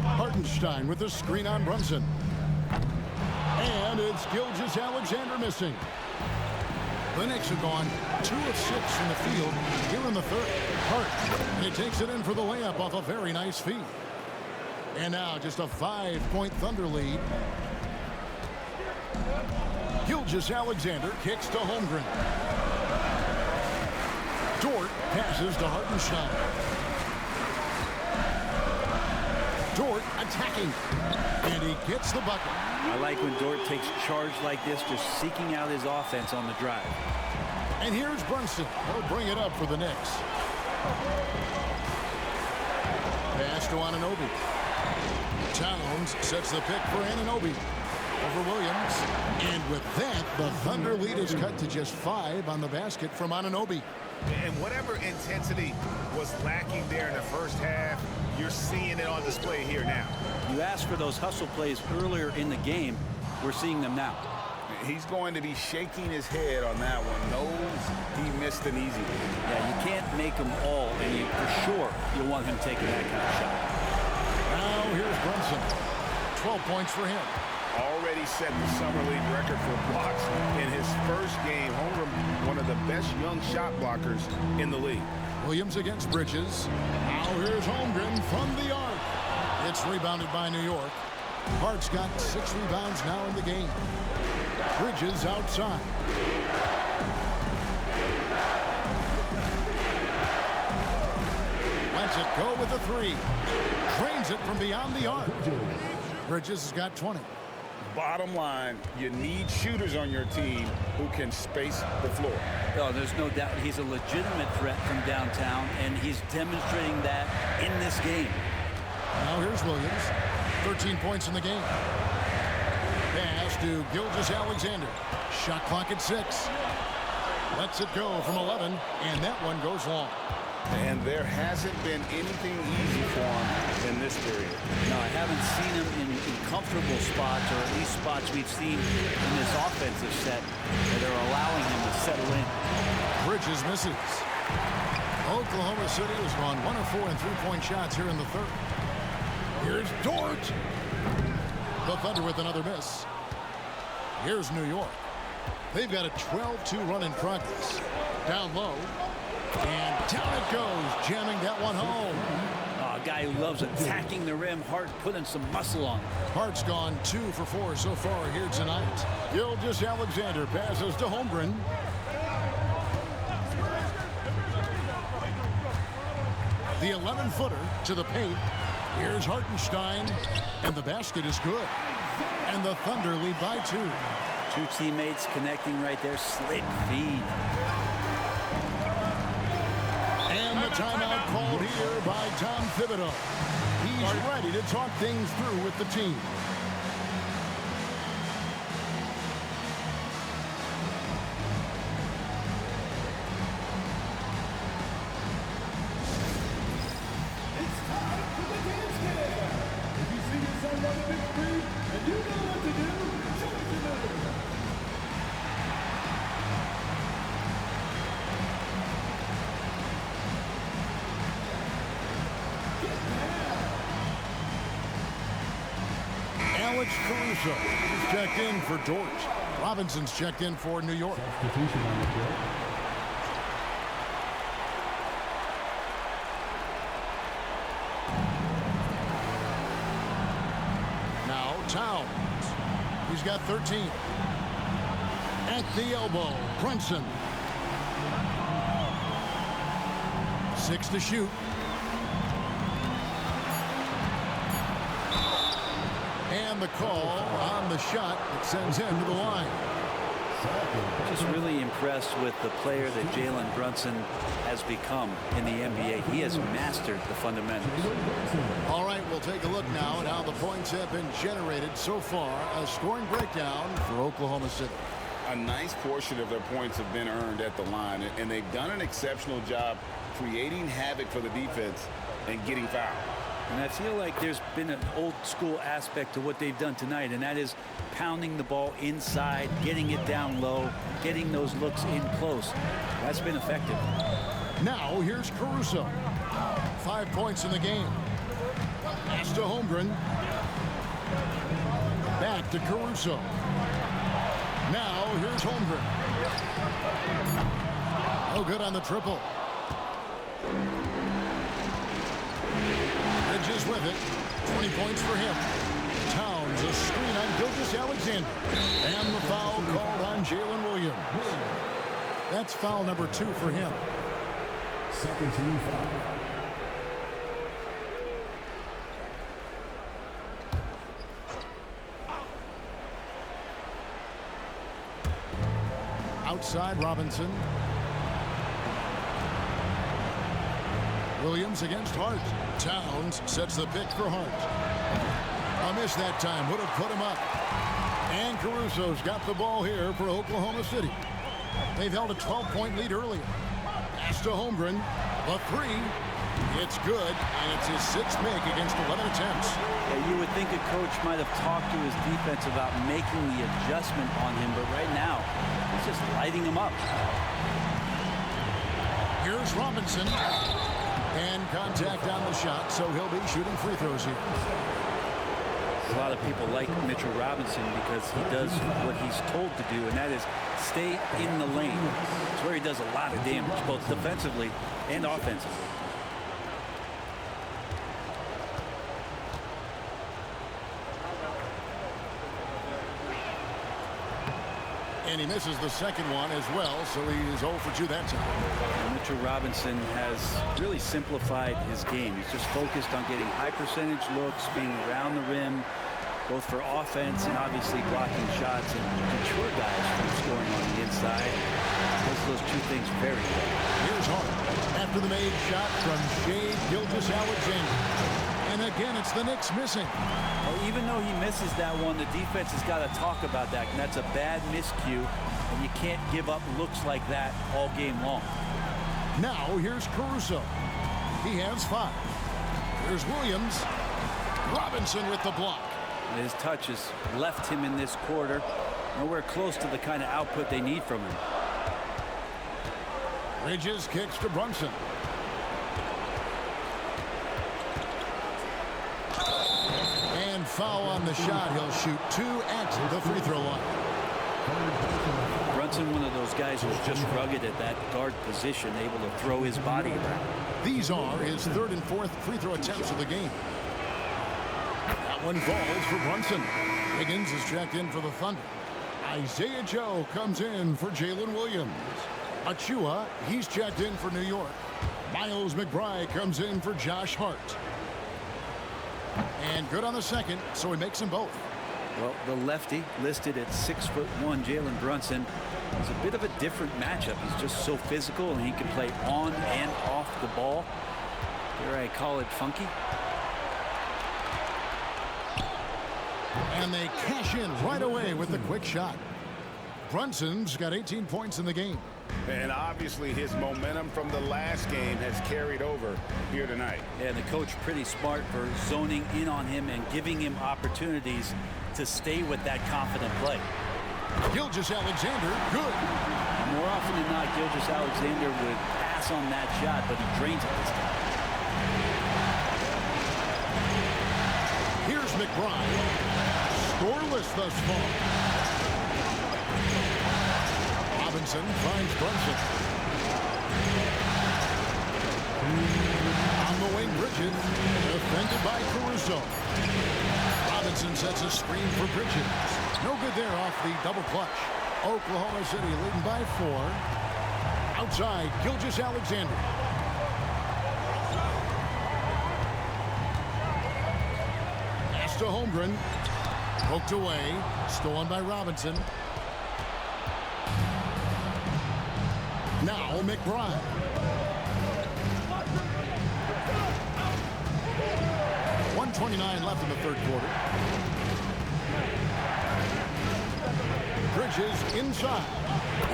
Hartenstein with the screen on Brunson. And it's Gilgeous-Alexander missing. The Knicks have gone 2 of 6 from the field here in the third. Hart, and he takes it in for the layup off a very nice feed. And now just a 5-point Thunder lead. Gilgeous-Alexander kicks to Holmgren. Dort passes to Hartenstein. Dort attacking. And he gets the bucket. I like when Dort takes charge like this, just seeking out his offense on the drive. And here's Brunson. He'll bring it up for the Knicks. Pass to Anunoby. Towns sets the pick for Anunoby over Williams. And with that, the Thunder lead is cut to just 5 on the basket from Anunoby. And whatever intensity was lacking there in the first half, you're seeing it on display here now. You asked for those hustle plays earlier in the game. We're seeing them now. He's going to be shaking his head on that one. Knows he missed an easy one. Yeah, you can't make them all, and for sure you'll want him taking that kind of shot. Now here's Brunson. 12 points for him. Already set the summer league record for blocks in his first game. Holmgren, one of the best young shot blockers in the league. Williams against Bridges. Now here's Holmgren from the arc. It's rebounded by New York. Hart's got 6 rebounds now in the game. Bridges outside. Lets it go with a 3. Drains it from beyond the arc. Bridges has got 20. Bottom line, you need shooters on your team who can space the floor. Oh, there's no doubt he's a legitimate threat from downtown, and he's demonstrating that in this game. Now here's Williams. 13 points in the game. Pass to Gilgeous-Alexander. Shot clock at 6. Lets it go from 11, and that one goes long. And there hasn't been anything easy for him in this period. No, I haven't seen him in comfortable spots, or at least spots we've seen in this offensive set that are allowing him to settle in. Bridges misses. Oklahoma City has gone 1 of 4 in 3-point shots here in the third. Here's Dort. The Thunder with another miss. Here's New York. They've got a 12-2 run in progress. Down low. And down it goes, jamming that one home. A guy who loves attacking the rim. Hart putting some muscle on it. Hart's gone 2 for 4 so far here tonight. Gilgeous-Alexander passes to Holmgren. The 11-footer to the paint. Here's Hartenstein, and the basket is good. And the Thunder lead by 2. 2 teammates connecting right there. Slick feed. And the timeout called here by Tom Thibodeau. He's ready to talk things through with the team. on the big screen, and you know what to do. Show us your move. Alex Caruso is checked in for George. Robinson's checked in for New York. Now Towns. He's got 13. At the elbow, Brunson. 6 to shoot. And the call on the shot that sends him to the line. Just really impressed with the player that Jalen Brunson has become in the NBA. He has mastered the fundamentals. All right, we'll take a look now at how the points have been generated so far. A scoring breakdown for Oklahoma City. A nice portion of their points have been earned at the line, and they've done an exceptional job creating havoc for the defense and getting fouled. And I feel like there's been an old school aspect to what they've done tonight, and that is pounding the ball inside, getting it down low, getting those looks in close. That's been effective. Now here's Caruso. 5 points in the game. Pass to Holmgren. Back to Caruso. Now here's Holmgren. Oh, good on the triple. Bridges with it. 20 points for him. Towns, a screen on Gilgeous-Alexander. And the foul called on Jalen Williams. That's foul number 2 for him. Second team foul. Outside Robinson. Williams against Hart. Towns sets the pick for Hart. A miss that time. Would have put him up. And Caruso's got the ball here for Oklahoma City. They've held a 12-point lead earlier. Pass to Holmgren. The 3. It's good, and it's his 6th make against 11 attempts. Yeah, you would think a coach might have talked to his defense about making the adjustment on him, but right now, he's just lighting him up. Here's Robinson. And contact on the shot, so he'll be shooting free throws here. A lot of people like Mitchell Robinson because he does what he's told to do, and that is stay in the lane. It's where he does a lot of damage, both defensively and offensively. And he misses the second one as well, so he is 0 for 2 that time. Mitchell Robinson has really simplified his game. He's just focused on getting high percentage looks, being around the rim, both for offense and obviously blocking shots, and mature guys from scoring on the inside. Does those 2 things very well. Here's Hart after the made shot from Shai Gilgeous-Alexander. And again, it's the Knicks missing. Well, even though he misses that one, the defense has got to talk about that, and that's a bad miscue, and you can't give up looks like that all game long. Now here's Caruso. He has 5. Here's Williams. Robinson with the block. And his touch has left him in this quarter. Nowhere close to the kind of output they need from him. Bridges kicks to Brunson. And foul on the shot. He'll shoot 2 at the free throw line. Brunson, one of those guys who's just rugged at that guard position, able to throw his body around. These are his 3rd and 4th free throw attempts of the game. That one falls for Brunson. Higgins is checked in for the Thunder. Isaiah Joe comes in for Jalen Williams. Achua, he's checked in for New York. Miles McBride comes in for Josh Hart. And good on the second, so he makes them both. Well, the lefty listed at 6'1", Jalen Brunson, is a bit of a different matchup. He's just so physical, and he can play on and off the ball. Dare I call it funky? And they cash in right away with the quick shot. Brunson's got 18 points in the game. And obviously his momentum from the last game has carried over here tonight. And the coach pretty smart for zoning in on him and giving him opportunities to stay with that confident play. Gilgeous-Alexander, good. More often than not, Gilgeous-Alexander would pass on that shot, but he drains it this time. Here's McBride. Scoreless thus far. Robinson finds Brunson. On the wing, Bridges. Defended by Caruso. Robinson sets a screen for Bridges. No good there off the double clutch. Oklahoma City leading by 4. Outside, Gilgeous-Alexander. Pass to Holmgren. Poked away. Stolen by Robinson. Now McBride. .129 left in the third quarter. Bridges inside.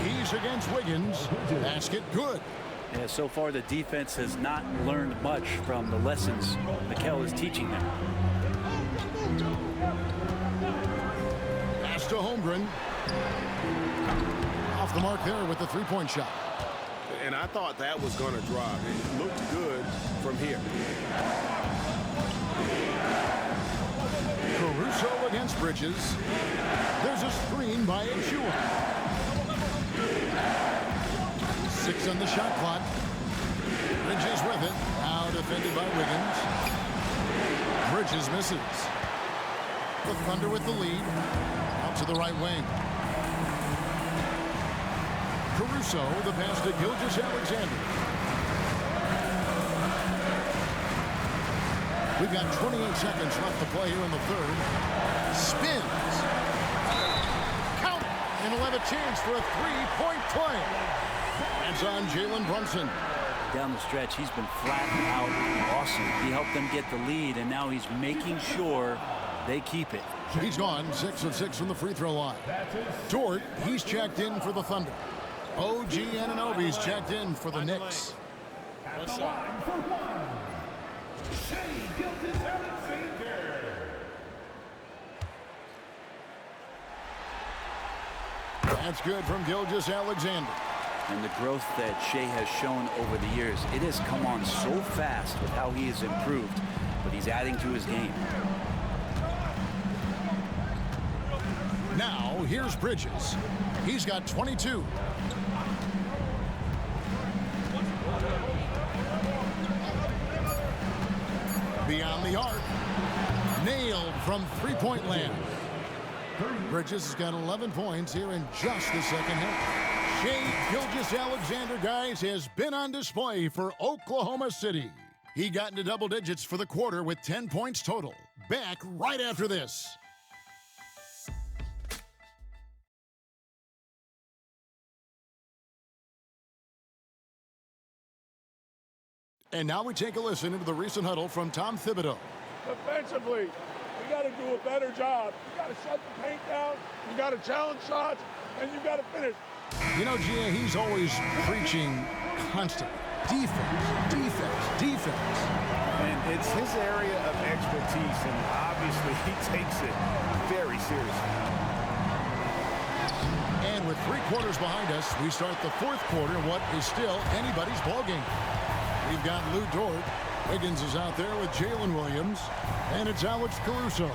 He's against Wiggins. Basket good. Yeah, so far the defense has not learned much from the lessons Mikel is teaching them. Pass to Holmgren. Off the mark there with the three-point shot. And I thought that was going to drop. It looked good from here. Caruso against Bridges. There's a screen by Achua. 6 on the shot clock. Bridges with it. Now defended by Wiggins. Bridges misses. The Thunder with the lead. Out to the right wing. Caruso, the pass to Gilgeous-Alexander. We've got 28 seconds left to play here in the third. Spins. Count. And he'll have a chance for a three-point play. That's on Jalen Brunson. Down the stretch, he's been flat out awesome. He helped them get the lead, and now he's making sure they keep it. He's gone 6 of 6 from the free throw line. Dort, he's checked in for the Thunder. OG Anunoby's checked in for the Knicks. Shai Gilgeous-Alexander. That's good from Gilgeous-Alexander. And the growth that Shai has shown over the years, it has come on so fast with how he has improved, but he's adding to his game. Now, here's Bridges. He's got 22. Beyond the arc. Nailed from three-point land. Bridges has got 11 points here in just the second half. Shai Gilgeous-Alexander, guys, has been on display for Oklahoma City. He got into double digits for the quarter with 10 points total. Back right after this. And now we take a listen into the recent huddle from Tom Thibodeau. Defensively, we got to do a better job. You got to shut the paint down. You got to challenge shots, and you got to finish. You know, Gia, he's always preaching constantly. Defense, defense, defense. And it's his area of expertise, and obviously he takes it very seriously. And with 3 quarters behind us, we start the fourth quarter in what is still anybody's ballgame. We've got Lou Dort. Wiggins is out there with Jalen Williams. And it's Alex Caruso.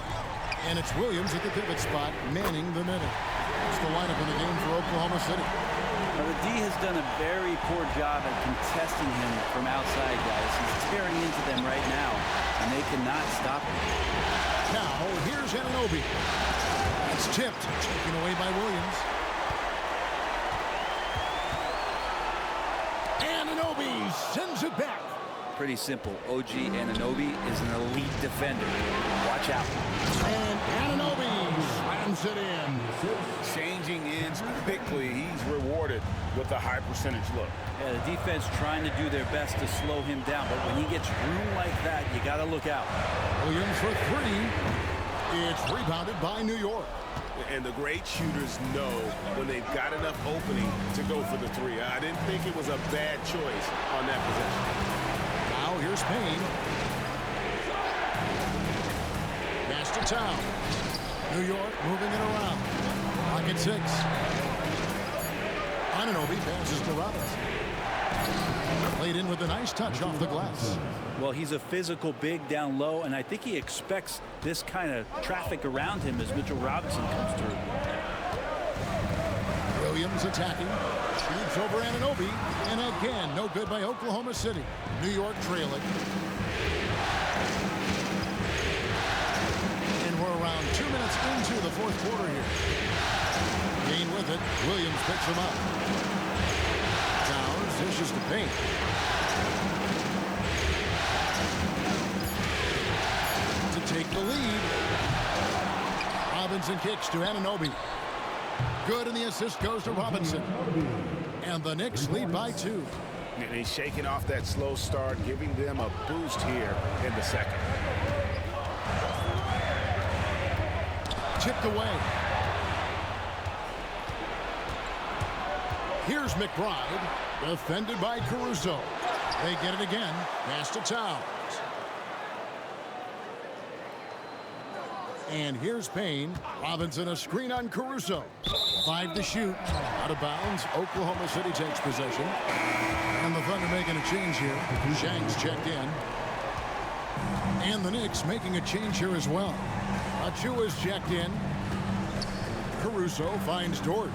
And it's Williams at the pivot spot, manning the middle. It's the lineup in the game for Oklahoma City. Now, the D has done a very poor job at contesting him from outside, guys. He's tearing into them right now, and they cannot stop him. Now, here's Anunoby. It's tipped, taken away by Williams. Anunoby sends it back. Pretty simple. OG Anunoby is an elite defender. Watch out. And Anunoby slams it in. Changing ends quickly, he's rewarded with a high percentage look. Yeah, the defense trying to do their best to slow him down, but when he gets room like that, you got to look out. Williams for 3. It's rebounded by New York. And the great shooters know when they've got enough opening to go for the three. I didn't think it was a bad choice on that possession. Now here's Payne. Pass to Town. New York moving it around. Pocket 6. Anunoby passes to Robinson. Played in with a nice touch off the glass. Well, he's a physical big down low, and I think he expects this kind of traffic around him as Mitchell Robinson comes through. Williams attacking. Shoots over Anunoby. And again, no good by Oklahoma City. New York trailing. And we're around 2 minutes into the fourth quarter here. Payne with it. Williams picks him up. Towns dishes to Payne. To take the lead. Robinson kicks to Anunoby. Good, and the assist goes to Robinson. And the Knicks lead by 2. And he's shaking off that slow start, giving them a boost here in the second. Chipped away. Here's McBride, defended by Caruso. They get it again. Pass to Towns. And here's Payne. Robinson a screen on Caruso. 5 to shoot. Out of bounds. Oklahoma City takes possession. And the Thunder making a change here. Shanks checked in. And the Knicks making a change here as well. Achua's checked in. Caruso finds Dort.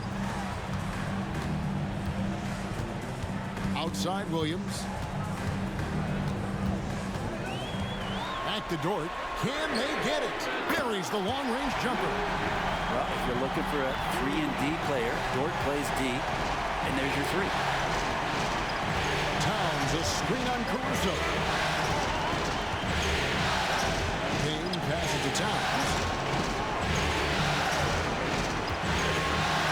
Outside Williams. Back to Dort. Can they get it? Buries the long-range jumper. Well, if you're looking for a 3-and-D player, Dort plays D, and there's your 3. Towns a screen on Caruso. Payne passes to Towns.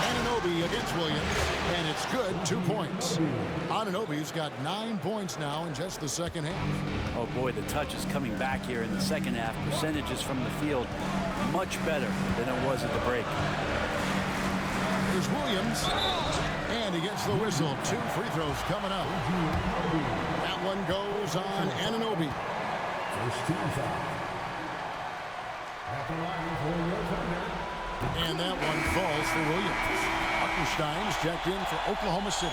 Anunoby against Williams, and it's good. 2 points. Anunoby's got 9 points now in just the second half. Oh boy, the touch is coming back here in the second half. Percentages from the field much better than it was at the break. Here's Williams, and he gets the whistle. 2 free throws coming up. That one goes on Anunoby. First team foul. At the line for your Thunder. And that one falls for Williams. Hartenstein's checked in for Oklahoma City.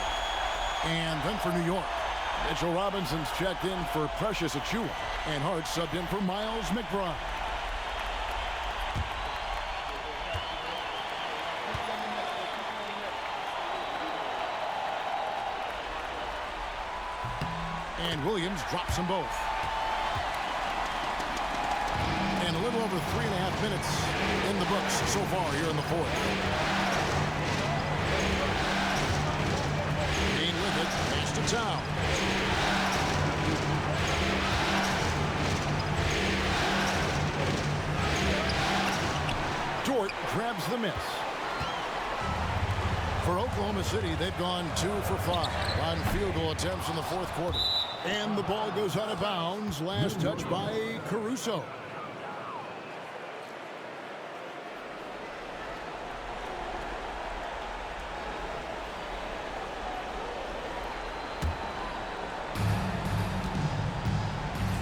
And then for New York. Mitchell Robinson's checked in for Precious Achiuwa. And Hart subbed in for Miles McBride. And Williams drops them both. And a little over 3.5 minutes in the books so far here in the fourth. Payne with it. Pass to Town. Dort grabs the miss. For Oklahoma City, they've gone 2 for 5 on field goal attempts in the fourth quarter. And the ball goes out of bounds. Last touch by Caruso.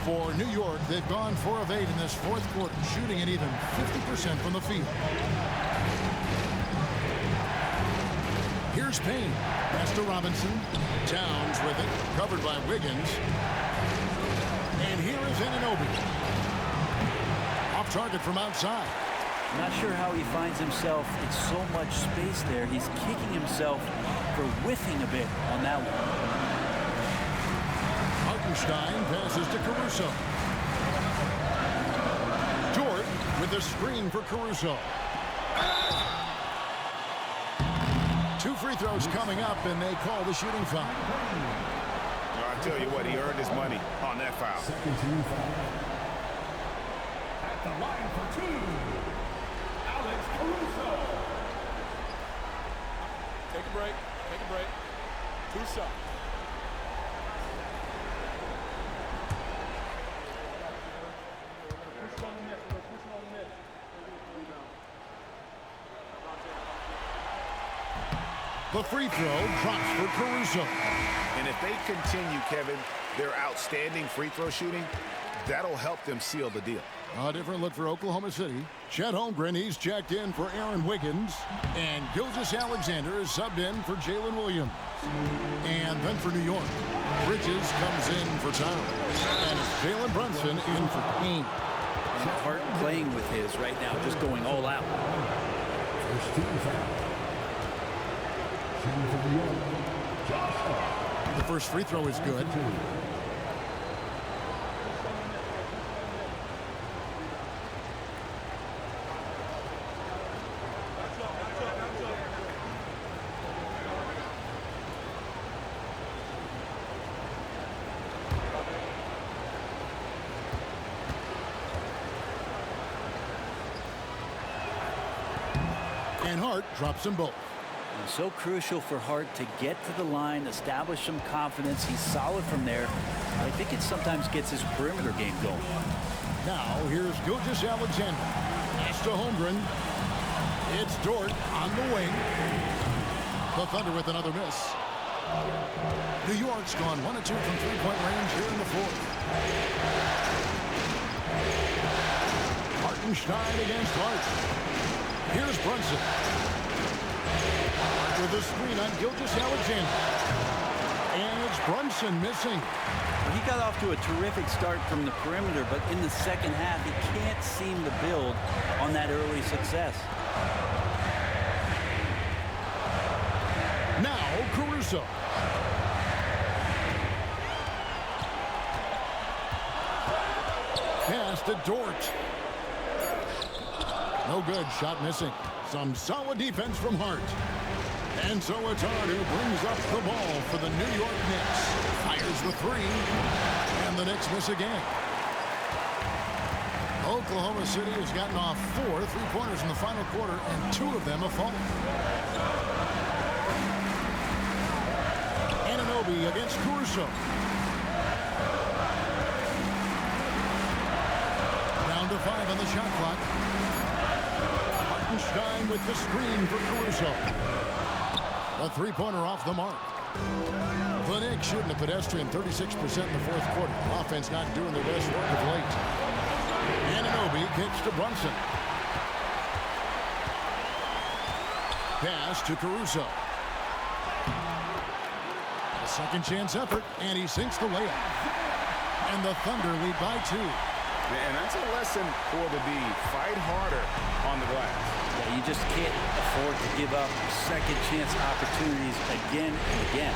For New York, they've gone 4 of 8 in this fourth quarter, shooting at even 50% from the field. Here's Payne. Pass to Robinson. Towns with it. Covered by Wiggins. And here is Anunoby. Off target from outside. Not sure how he finds himself in so much space there. He's kicking himself for whiffing a bit on that one. Hartenstein passes to Caruso. Dort with the screen for Caruso. 2 free throws coming up, and they call the shooting foul. I tell you what, he earned his money on that foul. Second team foul. At the line for 2, Alex Caruso. Take a break. Take a break. 2 shots. The free throw drops for Caruso. And if they continue, Kevin, their outstanding free throw shooting, that'll help them seal the deal. A different look for Oklahoma City. Chet Holmgren, he's checked in for Aaron Wiggins. And Gilgeous-Alexander is subbed in for Jalen Williams. And then for New York, Bridges comes in for Towns. And it's Jalen Brunson in for Payne. And Hart playing with his right now, just going all out. First team foul. Team for New York, Josh Hart. The first free throw is good. And Hart drops them both. And so crucial for Hart to get to the line, establish some confidence. He's solid from there. I think it sometimes gets his perimeter game going. Now here's Gilgeous-Alexander. Pass to Holmgren. It's Dort on the wing. The Thunder with another miss. New York's gone 1 of 2 from three-point range here in the fourth. Hartenstein against Hart. Here's Brunson. With a screen on Gilgeous-Alexander. And it's Brunson missing. He got off to a terrific start from the perimeter, but in the second half, he can't seem to build on that early success. Now Caruso. Pass to Dort. No good. Shot missing. Some solid defense from Hart. And so it's Hart who brings up the ball for the New York Knicks. Fires the three. And the Knicks miss again. Oklahoma City has gotten off 4 3-pointers in the final quarter, and 2 of them have fallen. Anunoby against Caruso. Down to 5 on the shot clock. Hartenstein with the screen for Caruso. A three-pointer off the mark. The Knicks shooting a pedestrian 36% in the fourth quarter. Offense not doing their best work of late. Anunoby kicks to Brunson. Pass to Caruso. A second chance effort, and he sinks the layup. And the Thunder lead by 2. And that's a lesson for the D. Fight harder on the glass. Yeah, you just can't afford to give up second chance opportunities again and again.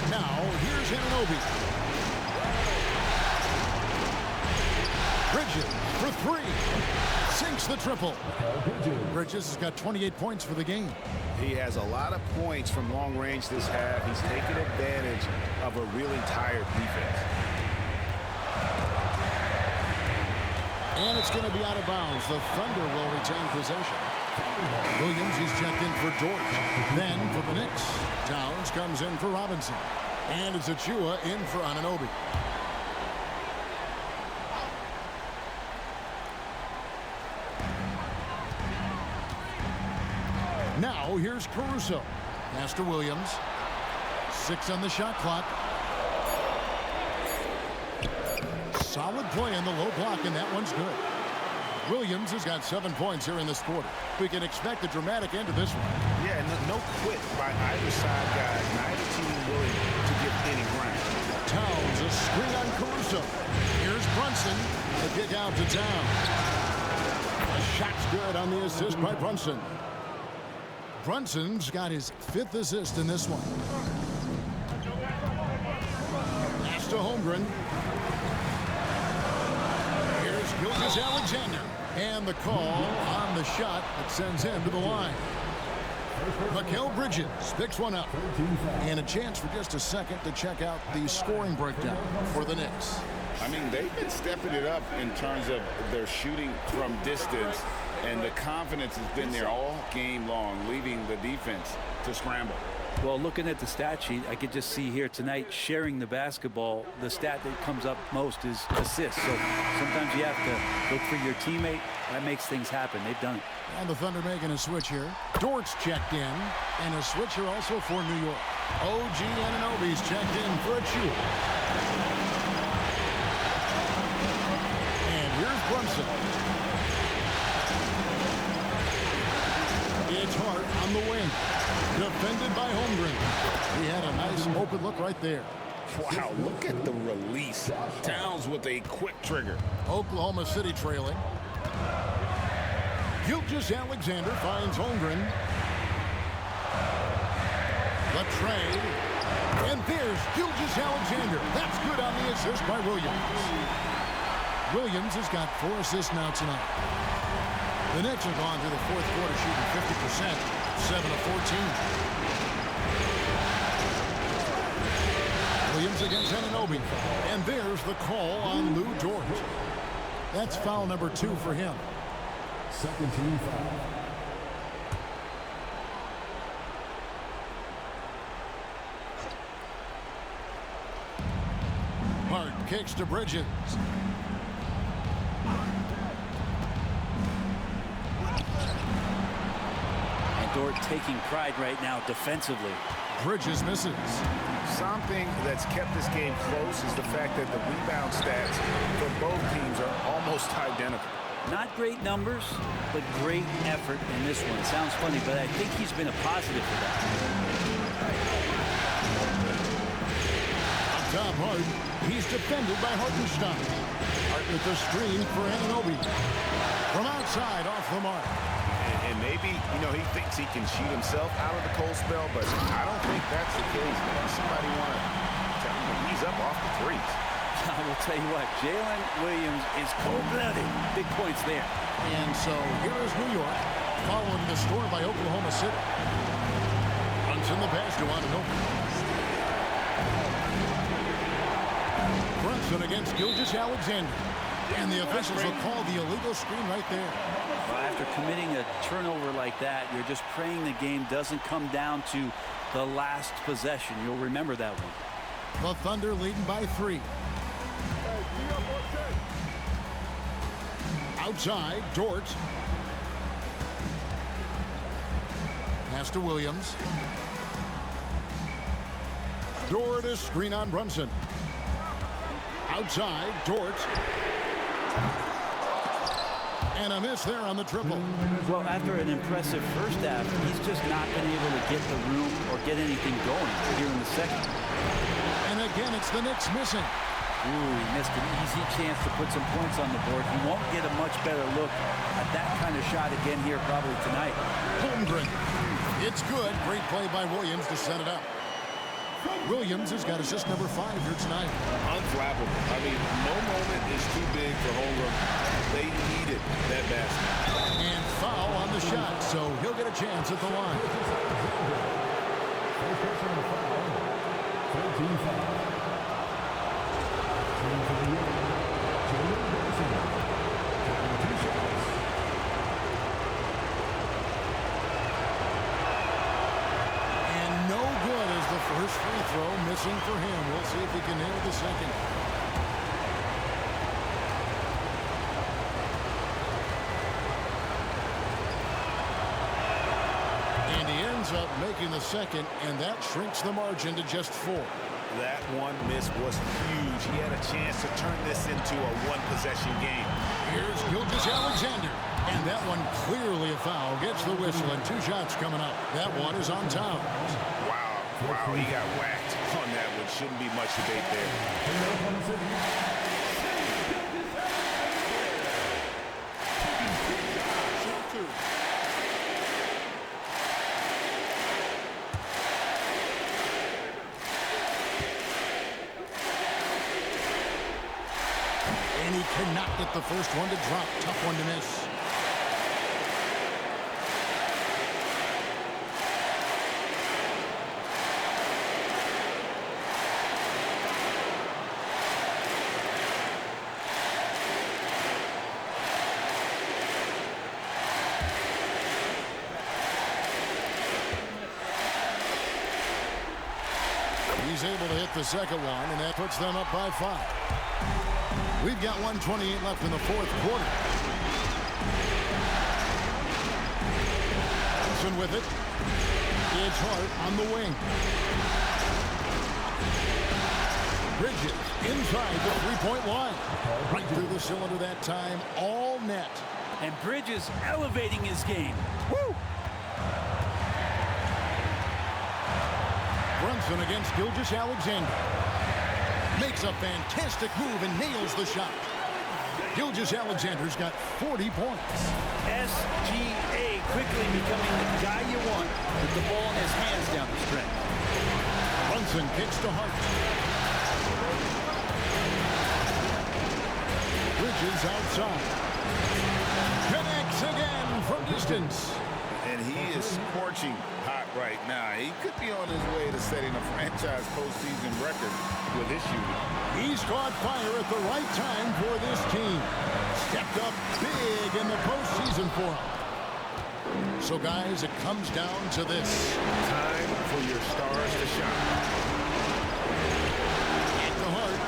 Now, here's Anunoby. Bridges for 3. Sinks the triple. Bridges has got 28 points for the game. He has a lot of points from long range this half. He's taken advantage of a really tired defense. And it's going to be out of bounds. The Thunder will retain possession. Williams, he's checked in for Dort. Then for the Knicks, Towns comes in for Robinson. And it's Achua in for Anunoby. Now here's Caruso. Pass to Williams. 6 on the shot clock. Solid play in the low block, and that one's good. Williams has got 7 points here in this quarter. We can expect a dramatic end to this one. Yeah, no quit by either side, guys. Neither team willing to give any ground. Towns, a screen on Caruso. Here's Brunson. The kick out to Towns. A shot's good on the assist by Brunson. Brunson's got his 5th assist in this one. Pass to Holmgren. Here's Gilgeous-Alexander. And the call on the shot that sends him to the line. Mikal Bridges picks one up. And a chance for just a second to check out the scoring breakdown for the Knicks. I mean, they've been stepping it up in terms of their shooting from distance, and the confidence has been there all game long, leaving the defense to scramble. Well, looking at the stat sheet, I could just see here tonight sharing the basketball. The stat that comes up most is assists. So sometimes you have to look for your teammate. That makes things happen. They've done it. And the Thunder making a switch here. Dort's checked in. And a switch here also for New York. OG Anunoby's checked in for a shoot. And here's Brunson. It's Hart on the wing. Defended by Holmgren. He had a nice open look right there. Wow, look at the release. Towns with a quick trigger. Oklahoma City trailing. Gilgeous-Alexander finds Holmgren. The trade. And there's Gilgeous-Alexander. That's good on the assist by Williams. Williams has got 4 assists now tonight. The Knicks have gone through the fourth quarter shooting 50%, 7 of 14. Williams against Anunoby. And there's the call on Lou Dort. That's foul number 2 for him. Second team foul. Hart kicks to Bridges. And Dort taking pride right now defensively. Bridges misses. Something that's kept this game close is the fact that the rebound stats for both teams are almost identical. Not great numbers, but great effort in this one. Sounds funny, but I think he's been a positive for that. Up top, Hart. He's defended by Hartenstein. Hart with the screen for Anunoby. From outside, off the mark. And maybe, he thinks he can shoot himself out of the cold spell, but I don't think that's the case. Maybe somebody want to tell him to ease up off the threes. I will tell you what, Jalen Williams is cold-blooded. Big points there. And so here is New York, following the score by Oklahoma City. Brunson the pass to Anunoby. Brunson against Gilgeous-Alexander. And the officials will call the illegal screen right there. Well, after committing a turnover like that, you're just praying the game doesn't come down to the last possession. You'll remember that one. The Thunder leading by 3. Outside, Dort. Pass to Williams. Dort is screen on Brunson. Outside, Dort. And a miss there on the triple. Well, after an impressive first half, he's just not been able to get the room or get anything going here in the second. And again, it's the Knicks missing. Ooh, he missed an easy chance to put some points on the board. He won't get a much better look at that kind of shot again here probably tonight. Holmgren. It's good. Great play by Williams to set it up. Williams has got assist number 5 here tonight. Unflappable. I mean, no moment is too big for Holmgren. They needed that basket. And foul on the shot, so he'll get a chance at the line. First personal foul. 13 foul. Team for New York, Jalen Brunson. 2 shots. And no good as the first free throw missing for him. We'll see if he can nail the second. And he ends up making the second, and that shrinks the margin to just 4. That one miss was huge. He had a chance to turn this into a one-possession game. Here's Gilgeous-Alexander. And that one clearly a foul. Gets the whistle, and 2 shots coming up. That one is on Towns. Wow, he got whacked on that one. Shouldn't be much debate there. And he cannot get the first one to drop. Tough one to miss. able to hit the second one, and that puts them up by 5. We've got 1:28 left in the fourth quarter. Brunson with it. It's Hart on the wing. Bridges inside the three-point line. Right through the cylinder that time, all net. And Bridges elevating his game. Woo! Brunson against Gilgeous-Alexander. Makes a fantastic move and nails the shot. Gilgeous-Alexander's got 40 points. SGA quickly becoming the guy you want with the ball in his hands down the stretch. Brunson kicks to Hart. Bridges outside. Connects again from distance. And he is scorching hot right now. He could be on his way to setting a franchise postseason record with his shooting. He's caught fire at the right time for this team. Stepped up big in the postseason for him. So, guys, it comes down to this. Time for your stars to shine. At the Hart.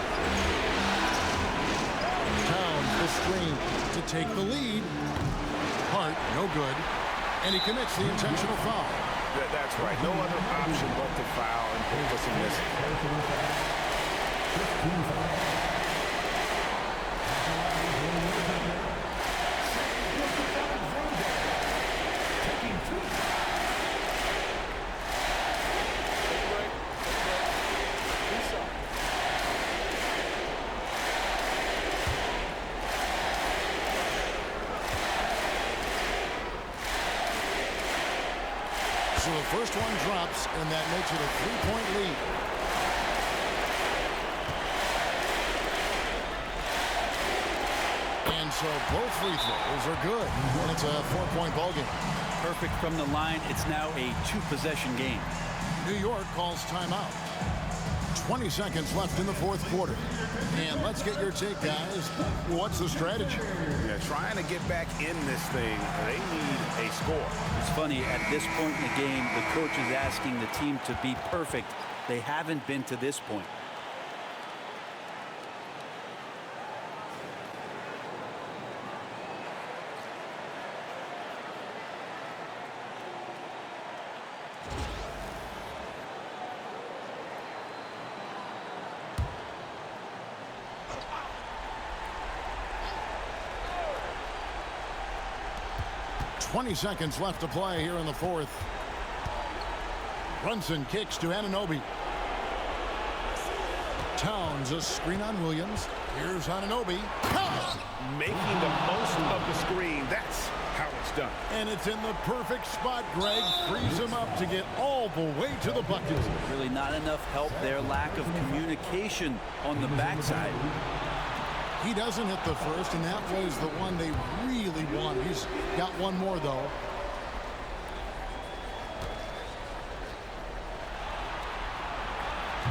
Towns the screen to take the lead. Hart, no good. And he commits the intentional foul. That's right. No other option but to foul and put us in this. So the first one drops, and that makes it a three-point lead. And so both free throws are good. And it's a 4-point ball game. Perfect from the line. It's now a 2-possession game. New York calls timeout. 20 seconds left in the fourth quarter. And let's get your take, guys. What's the strategy? Yeah, trying to get back in this thing. They need a score. It's funny, at this point in the game, the coach is asking the team to be perfect. They haven't been to this point. .20 seconds left to play here in the fourth. Brunson kicks to Anunoby. Towns a screen on Williams. Here's Anunoby. Making the most of the screen. That's how it's done. And it's in the perfect spot. Greg frees him up to get all the way to the bucket. Really not enough help there. Lack of communication on the backside. He doesn't hit the first, and that was the one they really wanted. He's got one more, though.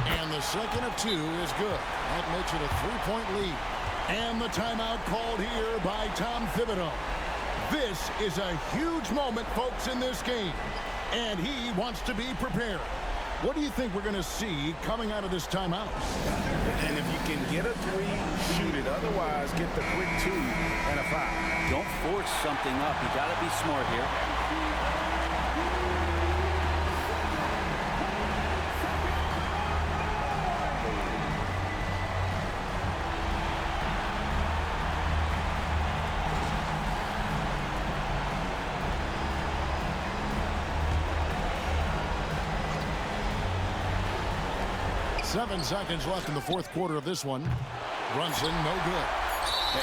And the second of two is good. That makes it a 3-point lead. And the timeout called here by Tom Thibodeau. This is a huge moment, folks, in this game. And he wants to be prepared. What do you think we're going to see coming out of this timeout? And if you can get a three, shoot it. Otherwise, get the quick 2 and a foul. Don't force something up. You got to be smart here. 7 seconds left in the fourth quarter of this one. Brunson, no good.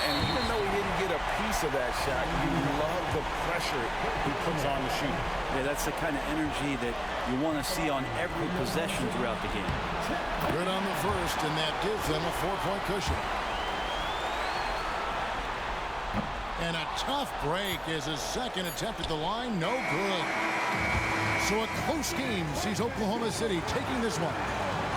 And even though he didn't get a piece of that shot, you love the pressure he puts on the shooter. Yeah, that's the kind of energy that you want to see on every possession throughout the game. Good on the first, and that gives them a 4-point cushion. And a tough break as his second attempt at the line, no good. So a close game sees Oklahoma City taking this one.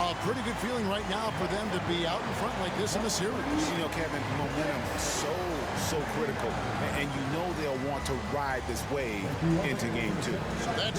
A pretty good feeling right now for them to be out in front like this in the series. You know, Kevin, momentum is so critical. And you know they'll want to ride this wave into game 2. So that's a